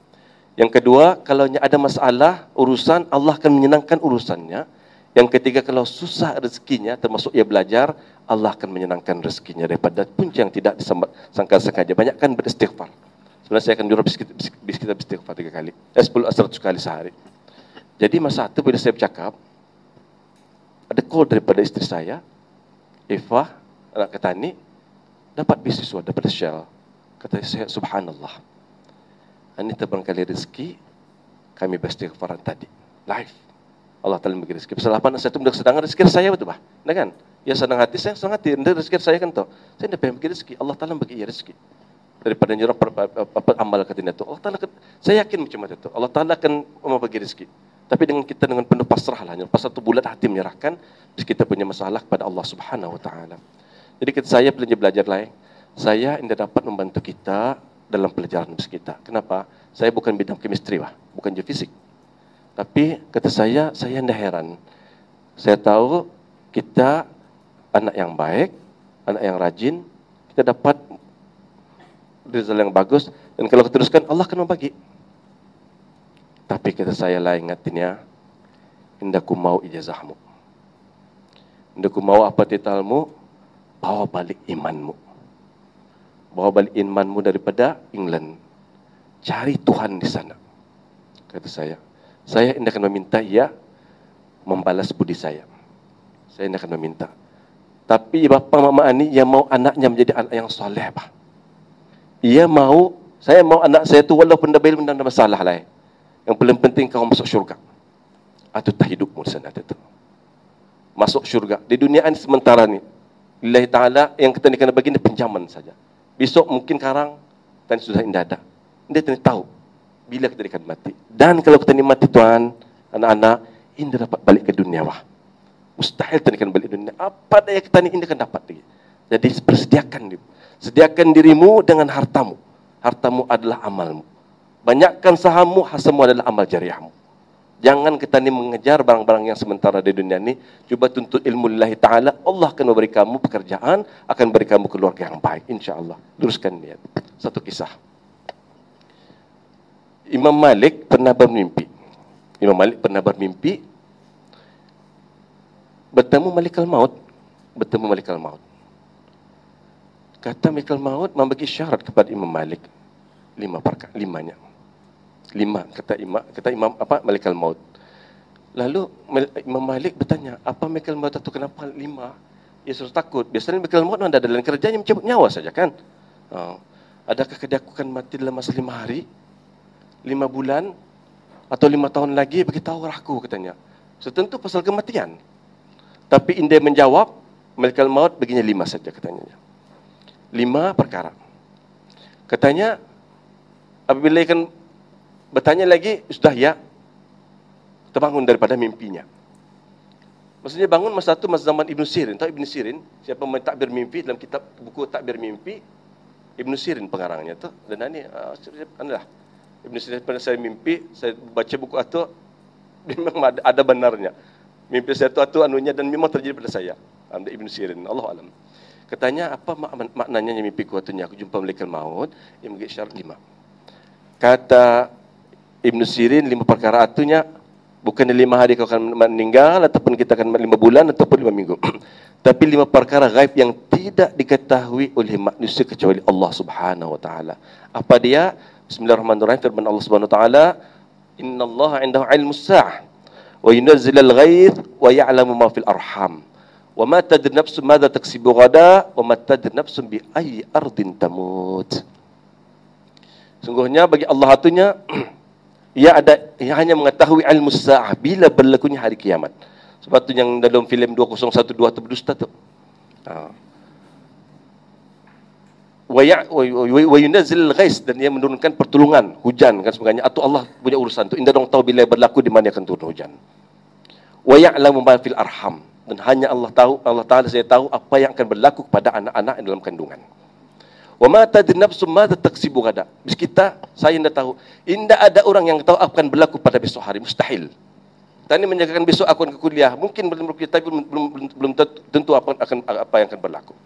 Yang kedua, kalaunya ada masalah, urusan, Allah akan menyenangkan urusannya. Yang ketiga, kalau susah rezekinya, termasuk ia belajar, Allah akan menyenangkan rezekinya daripada punca yang tidak disangka-sangka. Banyakkan beristighfar. Sebenarnya saya akan nyuruh bis kita beristighfar 3 kali. 100 kali sehari. Jadi masa itu bila saya bercakap, ada call daripada isteri saya, Eva, anak ketani, dapat beasiswa daripada Shell. Kata saya, subhanallah. Ini barangkali rezeki, kami beristighfaran tadi. Live. Allah Ta'ala bagi rezeki. Pasal apa saya itu sedangkan rezeki saya betul bah? Nah kan? Ya senang hati, saya senang hati. Rezeki saya kan tahu. Saya tidak pengen bagi rezeki. Allah Ta'ala bagi rezeki. Daripada nyuruh amal katanya itu. Allah Ta'ala, saya yakin macam itu. Allah Ta'ala akan membagi rezeki. Tapi dengan kita dengan penuh pasrah lah. Pas satu bulan hati menyerahkan, kita punya masalah kepada Allah Subhanahu Wa Taala. Jadi kita saya belajar lain. Saya tidak dapat membantu kita dalam pelajaran kita. Kenapa? Saya bukan bidang chemistry lah, bukan geofisik. Tapi kata saya tidak heran. Saya tahu kita anak yang baik, anak yang rajin, kita dapat result yang bagus, dan kalau kita teruskan Allah akan membagi. Tapi kata saya lah ingatinnya, hendaku mau ijazahmu, hendaku mau apa titalmu, bawa balik imanmu, bawa balik imanmu daripada England, cari Tuhan di sana. Kata saya tidak akan meminta ia membalas budi saya tidak akan meminta. Tapi bapa mama ini yang mau anaknya menjadi anak yang soleh, bah. Ia mau, saya mau anak saya tu walaupun dah masalah lah. Yang paling penting kau masuk syurga. Atau tak hidupmu di sana itu. Masuk syurga. Di dunia ini sementara ni. Lillahi ta'ala yang kita kena bagi ni pinjaman saja. Besok mungkin karang dan sudah tidak ada. Dia tidak tahu bila kita akan mati. Dan kalau kita ni mati tuan, anak-anak, ini dapat balik ke dunia wah. Mustahil kita akan balik ke dunia. Apa daya kita ni ini akan dapat lagi. Jadi sediakan dirimu dengan hartamu. Hartamu adalah amalmu. Banyakkan sahammu, hasamu adalah amal jariahmu. Jangan kita ni mengejar barang-barang yang sementara di dunia ni. Cuba tuntut ilmu lillahi ta'ala. Allah akan memberi kamu pekerjaan, akan beri kamu keluarga yang baik, insya-Allah. Luruskan niat. Satu kisah. Imam Malik pernah bermimpi. Bertemu Malikul Maut. Kata Malikul Maut membagi syarat kepada Imam Malik. 5 perkara, 5-nya. 5 kata Imam Malikul Maut. Lalu Imam Malik bertanya, apa Malikul Maut itu kenapa 5? Ia suruh takut. Biasanya Malikul Maut ada dalam kerjanya mencabut nyawa saja kan. Adakah dia akan mati dalam masa 5 hari, 5 bulan, atau 5 tahun lagi? Beritahu aku, katanya. Setentu pasal kematian. Tapi Indah menjawab, Malikul Maut baginya 5 saja, katanya. 5 perkara. Katanya, apabila ikan bertanya lagi, sudah ya, terbangun daripada mimpinya. Maksudnya bangun masa itu masa zaman Ibn Sirin. Tahu Ibn Sirin? Siapa mentakbir mimpi dalam kitab buku takbir mimpi? Ibn Sirin pengarangnya tu. Dan ini adalah Ibn Sirin pernah saya mimpi, saya baca buku itu, memang ada benarnya. Mimpi saya itu anunya dan memang terjadi pada saya. Ibn Sirin, Allah alam. Katanya, apa maknanya mimpi kuatunya? Aku jumpa Malikul Maut, yang bagi syarat 5. Kata Ibn Sirin, 5 perkara atunya, bukan 5 hari kau akan meninggal, ataupun kita akan 5 bulan, ataupun 5 minggu. Tapi 5 perkara gaib yang tidak diketahui oleh manusia kecuali Allah Subhanahu Wa Taala. Apa dia? Bismillahirrahmanirrahim. Firman Allah Subhanahu Wa Taala, Inna Allah indahu ilmus sa'ah, wa yunazzilul ghaith, wa ya'lamu ma fil arham. Wa ma tadri nafsun madza taksibu ghada, wa ma tadri nafsun bi ayyi ardin tamut. Sungguhnya bagi Allah atunya, ia hanya mengetahui ilmu sa'ah, bila berlakunya hari kiamat. Sebab tu yang dalam filem 2012 tu berdusta tu. Wa yunazzilul ghais, dan ia menurunkan pertolongan, hujan kan sebagainya. Atau Allah punya urusan tu. Indah dong tahu bila berlaku di mana akan turun hujan. Wa ya'lamu ma fil arham, dan hanya Allah Taala saya tahu apa yang akan berlaku kepada anak-anak dalam kandungan. Wa ma tadri nafsum madza taksibu ghadan. Saya tidak tahu. Tidak ada orang yang tahu apa akan berlaku pada besok hari, mustahil. Tadi menjagakan besok aku akan ke kuliah, mungkin belum tapi belum tentu apa yang akan berlaku.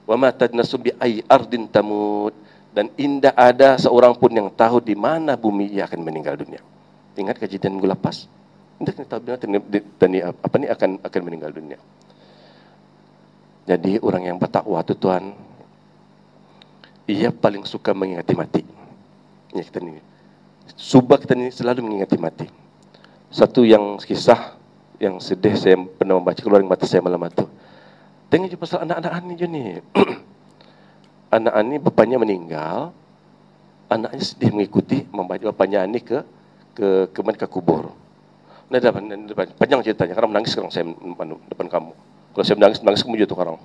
Wa ma tadri nafsum bi ayyi ardin tamut, dan tidak ada seorang pun yang tahu di mana bumi ia akan meninggal dunia. Ingat kejadian minggu lepas? Tidak tahu akan meninggal dunia. Jadi orang yang bertakwa tu tuan, ia paling suka mengingati mati. Ya, kita ni. Subah kita ni selalu mengingati mati. Satu yang kisah yang sedih saya pernah membaca keluar dari mata saya malam itu. Tengok je pasal anak-anak ni je ni. Anak ni bapaknya meninggal, anaknya sedih mengikuti membaca bapaknya ni ke kubur. Nah, depan panjang ceritanya, karena menangis sekarang saya depan kamu. Kalau saya menangis kamu juga sekarang.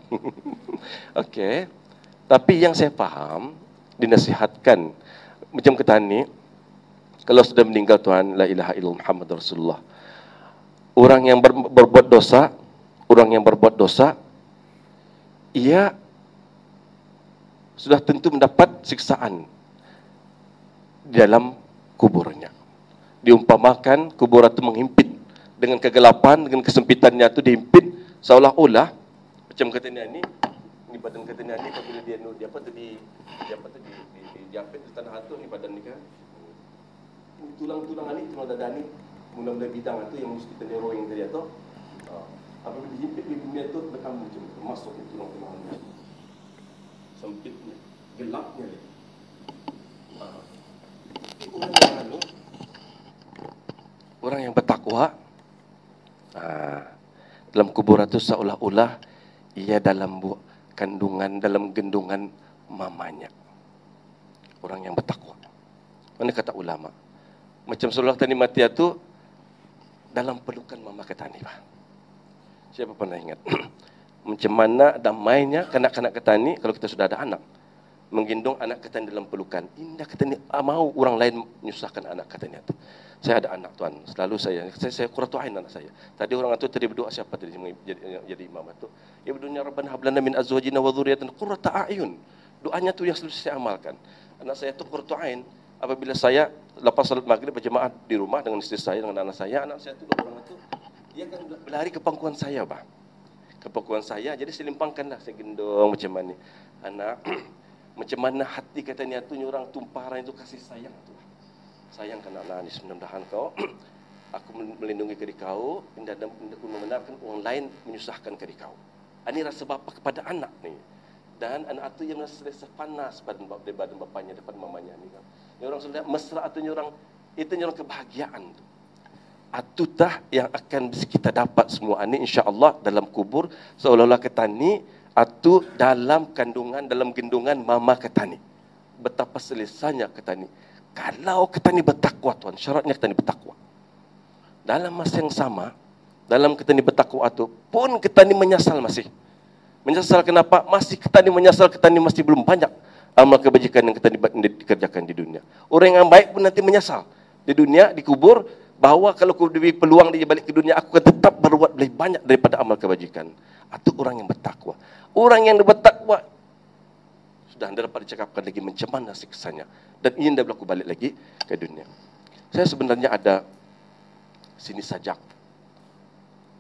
Okey. Tapi yang saya faham, dinasihatkan macam kata ni, kalau sudah meninggal Tuhan, la ilaha illallah Muhammad Rasulullah. Orang yang berbuat dosa, ia sudah tentu mendapat siksaan di dalam kuburnya. Diumpamakan kubur itu menghimpit dengan kegelapan, dengan kesempitannya itu dihimpit, seolah-olah macam kata ni badan kata ni apabila dia dijapit di tanah itu, ni badan ni kan. Tulang-tulang ni, tulang dada ni, mula-mula bidang itu yang mesti kita narrowing tadi tu. Apabila dihimpit di dunia itu, bekam macam tu, masuk ke tulang-tulang ni. Sempitnya, gelapnya ni. Orang yang bertakwa, dalam kubur itu seolah-olah ia dalam kandungan, dalam gendungan mamanya. Orang yang bertakwa. Mana kata ulama? Macam seolah tadi mati itu dalam pelukan mama kata ni. Siapa pernah ingat? Macam mana damainya kanak-kanak kata ni kalau kita sudah ada anak. Menggendong anak kata ni dalam pelukan. Indah kata ni, mau orang lain menyusahkan anak kata ni itu. Saya ada anak tuan, selalu saya qurratu ain anak saya. Tadi orang itu tadi berdoa siapa tadi jadi imam itu. Ya berdoa Rabbana hab lana min azwajina wa dzurriyyatina qurrata a'yun. Doanya tu yang selalu saya amalkan. Anak saya tu qurratu ain. Apabila saya lepas salat maghrib berjemaah di rumah dengan istri saya, dengan anak saya. Anak saya itu 2 orang itu, dia akan berlari ke pangkuan saya, bah. Ke pangkuan saya, jadi saya limpangkanlah, saya gendong macam mana. Anak, macam mana hati katanya tu orang tumparan itu kasih sayang tu. Sayangkan anak ni, mudah-mudahan kau aku melindungi diri kau dan aku membenarkan orang lain menyusahkan diri kau. Ini rasa bapa kepada anak ni. Dan anak itu yang selesa panas pada bapanya, depan mamanya ni kan. Yang orang sudah mesra atau orang itu orang kebahagiaan tu. Atutah yang akan kita dapat semua ini insya-Allah dalam kubur seolah-olah ketani atau dalam kandungan dalam gendungan mama ketani. Betapa selesanya ketani. Kalau ketani bertakwa tuan, syaratnya ketani bertakwa. Dalam masa yang sama, dalam ketani bertakwa itu pun ketani menyesal masih. Menyesal kenapa? Masih ketani menyesal, ketani masih belum banyak amal kebajikan yang ketani dikerjakan di dunia. Orang yang baik pun nanti menyesal. Di dunia, di kubur, bahawa kalau aku diberi peluang dia balik ke dunia, aku akan tetap berbuat lebih banyak daripada amal kebajikan. Itu orang yang bertakwa. Orang yang bertakwa, sudah anda dapat dicakapkan lagi macam mana siksanya. Dan ini anda berlaku balik lagi ke dunia. Saya sebenarnya ada sini sajak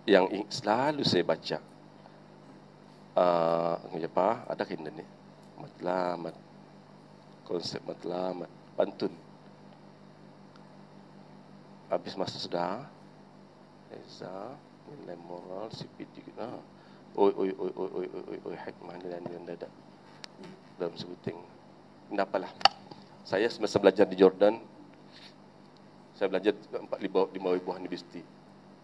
yang selalu saya baca. Apa? Ada kena ni. Matlamat. Konsep matlamat. Pantun. Habis masa sudah. Eza. Nilai moral. CPD. Oi. Hikmah nilai dada. Dalam sebuting. Tidak apalah. Saya semasa belajar di Jordan. Saya belajar 4-5 buah universiti.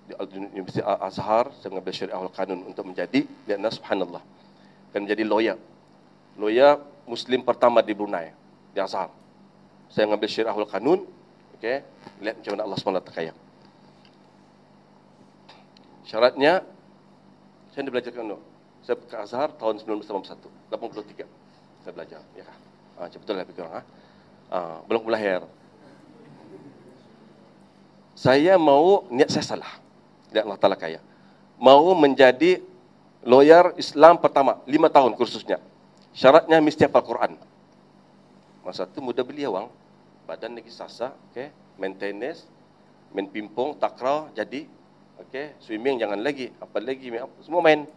Di Universiti Al-Azhar, saya mengambil syariah al-kanun untuk menjadi, lihatlah subhanallah, akan menjadi lawyer. Lawyer Muslim pertama di Brunei, di Azhar. Saya mengambil syariah al-kanun, okay. Lihat macam mana Allah SWT kaya. Syaratnya, saya belajar ke saya ke Azhar tahun 1981, 83. Saya belajar, ya kah? Betul lah pikir orang. Belum lahir. Saya mau, niat saya salah. Lihat Allah Ta'ala kaya. Mau menjadi lawyer Islam pertama, 5 tahun kursusnya. Syaratnya mesti hafal Quran. Masa itu muda belia wang. Badan lagi sasa, okay. Main tenis, main pimpong, takraw, jadi. Okay. Swimming jangan lagi. Apa lagi, semua main.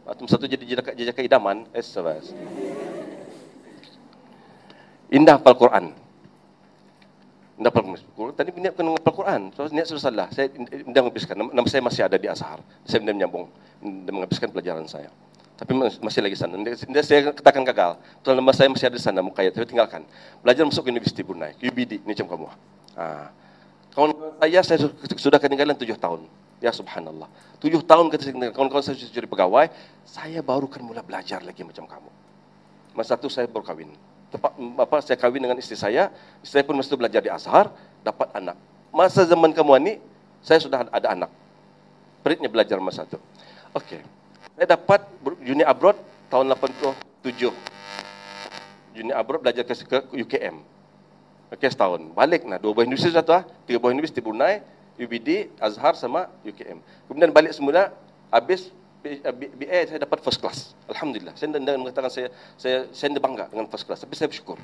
Masa itu jadi jejaka idaman. Sabas. Indah hafal Quran. Tadi niat kena menghafal Quran. So, niat sudah salah. Saya tidak menghabiskan. Nama saya masih ada di Azhar. Saya tidak menyambung dan menghabiskan pelajaran saya. Tapi masih lagi sana. Saya katakan gagal. Soalnya nama saya masih ada di sana. Mukayat. Saya tinggalkan. Belajar masuk ke Universiti Brunei. UBD. Ini macam kamu. Kawan saya sudah ketinggalan 7 tahun. Ya subhanallah. 7 tahun kawan-kawan saya sudah jadi pegawai. Saya baru kan mula belajar lagi macam kamu. Masa itu saya baru kahwin. Saya kahwin dengan istri saya pun mesti belajar di Azhar, dapat anak. Masa zaman kamu ini, saya sudah ada anak. Peritnya belajar masa itu. Okey. Saya dapat uni abroad tahun 87. Uni abroad belajar ke UKM. Okey, setahun. Balik 2 buah universiti satu 3 buah universiti Brunei, UBD, Azhar sama UKM. Kemudian balik semula, habis BA saya dapat first class. Alhamdulillah. Saya tidak mengatakan saya tidak bangga dengan first class, tapi saya bersyukur.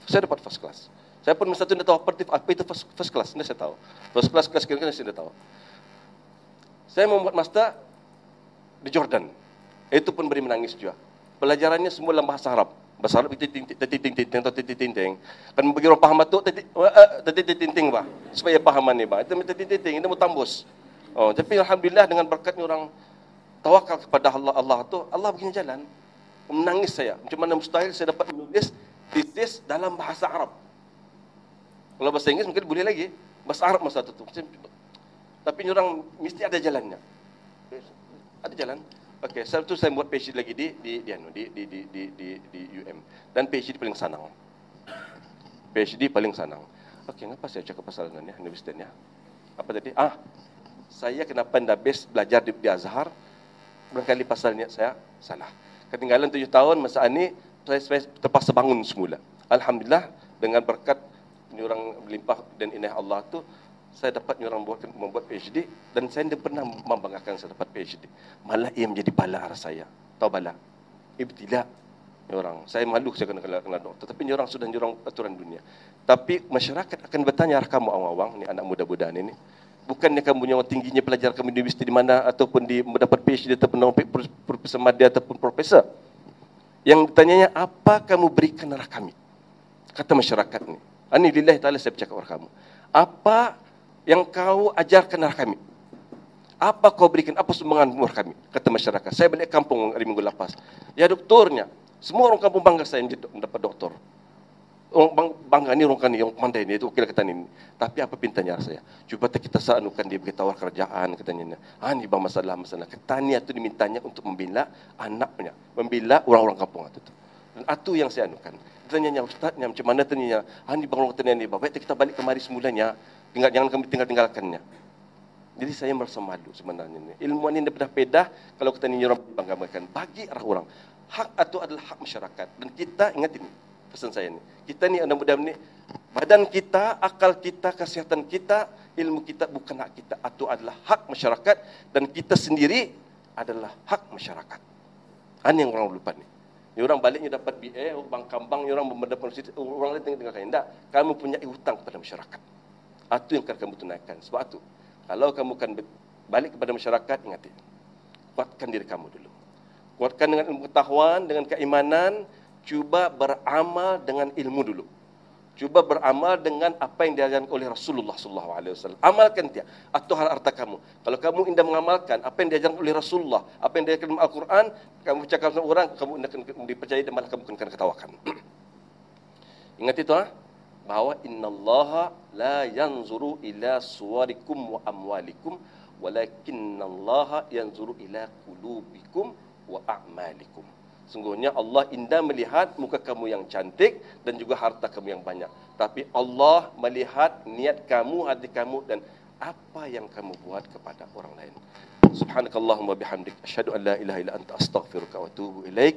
Saya dapat first class. Saya pun masa itu tidak tahu apa itu first class. Tidak saya tahu. First class kira-kira saya tidak tahu. Saya membuat master di Jordan. Itu pun beri menangis juga. Pelajarannya semua dalam bahasa Arab. Bahasa Arab itu tinting. Kan bagi orang paham itu tinting bah. Supaya pahaman ni bah. Itu tinting, itu mau tambus. Tapi alhamdulillah dengan berkatnya orang tawakal kepada Allah tu, Allah begini jalan. Menangis saya. Macam mana mustahil saya dapat menulis tesis dalam bahasa Arab. Kalau bahasa Inggeris mungkin boleh lagi. Bahasa Arab masa itu. Tapi orang mesti ada jalannya. Ada jalan. Okey, setelah itu saya buat PhD lagi di UM. Dan PhD paling senang. PhD paling senang. Okey, kenapa saya cakap pasal ni universitinya? Apa tadi? Saya kenapa tidak belajar di Azhar? Barangkali pasal niat saya salah. Ketinggalan 7 tahun masa ini saya terpaksa bangun semula. Alhamdulillah dengan berkat orang melimpah dan inayah Allah tu saya dapat orang membuat PhD dan saya tidak pernah membanggakan saya dapat PhD. Malah ia menjadi bala arah saya. Tahu bala? Ibtila. Orang, saya malu saya kena doktor, tapi ni orang sudah orang aturan dunia. Tapi masyarakat akan bertanya kamu awang-awang ni anak muda-muda ni. Bukannya kamu yang tingginya pelajar kamu di universiti di mana ataupun di mendapat PhD ataupun profesor madya ataupun profesor. Yang ditanyanya apa kamu berikan arah kami? Kata masyarakat ni. Ani lillahi taala saya bercakap kepada kamu. Apa yang kau ajarkan arah kami? Apa kau berikan? Apa sumbangan umur kami? Kata masyarakat. Saya balik kampung hari minggu lepas. Ya doktornya. Semua orang kampung bangga saya mendapat doktor. Orang bangga ni orang kan yang pandai ni itu okey kata ni. Tapi apa pintanya saya? Cuba kita sanukan dia beritahu kerajaan katanya. Ni bang masalah. Ketania tu dimintanya untuk membela anaknya, membela orang-orang kampung itu. Dan itu yang saya anukan. Tanya ustaznya macam mana tanya? Ni bang orang tanya ni, baik kita balik kemari semulanya. Jangan kami tinggalkannya. Jadi saya merasa malu sebenarnya ni. Ilmu ini dah pedah kalau kita ni orang banggakan bagi orang. Hak itu adalah hak masyarakat. Dan kita ingat ini pesan saya ni. Kita ni mudah-mudahan ni badan kita, akal kita, kesihatan kita, ilmu kita bukan hak kita. Itu adalah hak masyarakat dan kita sendiri adalah hak masyarakat. Ini yang orang lupa ni. Ni orang baliknya dapat BA, bang kambang, ni orang mendapat orang lain tengah kaya. Tak, kamu punya hutang kepada masyarakat. Itu yang akan kamu tunaikan. Sebab itu kalau kamu kan balik kepada masyarakat, ingat ini. Kuatkan diri kamu dulu. Kuatkan dengan ilmu pengetahuan, dengan keimanan. Cuba beramal dengan ilmu dulu. Cuba beramal dengan apa yang diajarkan oleh Rasulullah SAW. Amalkan dia. Atau harta kamu. Kalau kamu indah mengamalkan apa yang diajarkan oleh Rasulullah, apa yang diajarkan dalam Al-Quran, kamu bercakap dengan orang, kamu akan dipercayai dan malah kamu akan ketawakan. Ingat itu, bahawa innallaha la yanzuru ila suwarikum wa amwalikum walakinnallaha yanzuru ila qulubikum wa a'malikum. Sungguhnya Allah indah melihat muka kamu yang cantik dan juga harta kamu yang banyak. Tapi Allah melihat niat kamu, hati kamu dan apa yang kamu buat kepada orang lain. Subhanakallahumma bihamdik asyhadu an la ilaha illa anta astaghfiruka wa atubu ilaik.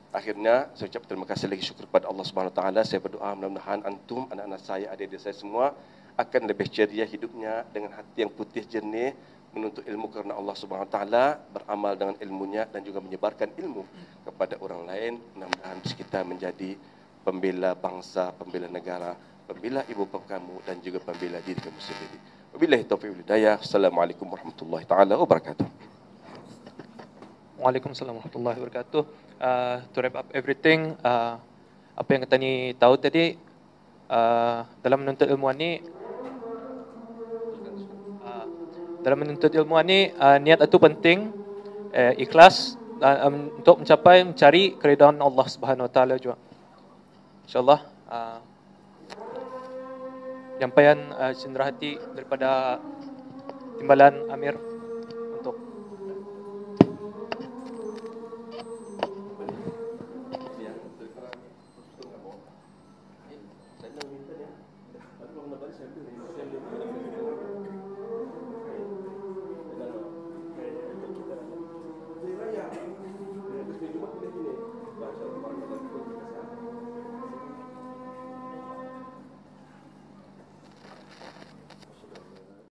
Akhirnya saya ucap terima kasih lagi syukur kepada Allah Subhanahu wa taala. Saya berdoa mudah-mudahan antum, anak-anak saya, adik-adik saya semua akan lebih ceria hidupnya dengan hati yang putih jernih, menuntut ilmu kerana Allah Subhanahu wa taala, beramal dengan ilmunya dan juga menyebarkan ilmu kepada orang lain. Mudah-mudahan kita menjadi pembela bangsa, pembela negara, pembela ibu bapa kamu dan juga pembela diri kamu sendiri. Wabillahi taufiq wal hidayah. Assalamualaikum warahmatullahi taala wabarakatuh. Waalaikumsalam warahmatullahi wabarakatuh. To wrap up everything, apa yang kita ni tahu tadi, dalam menuntut ilmuwan ni, niat itu penting, ikhlas untuk mencari keridhaan Allah Subhanahu Wa Taala juga. InsyaAllah, penyampaian cenderahati daripada Timbalan Amir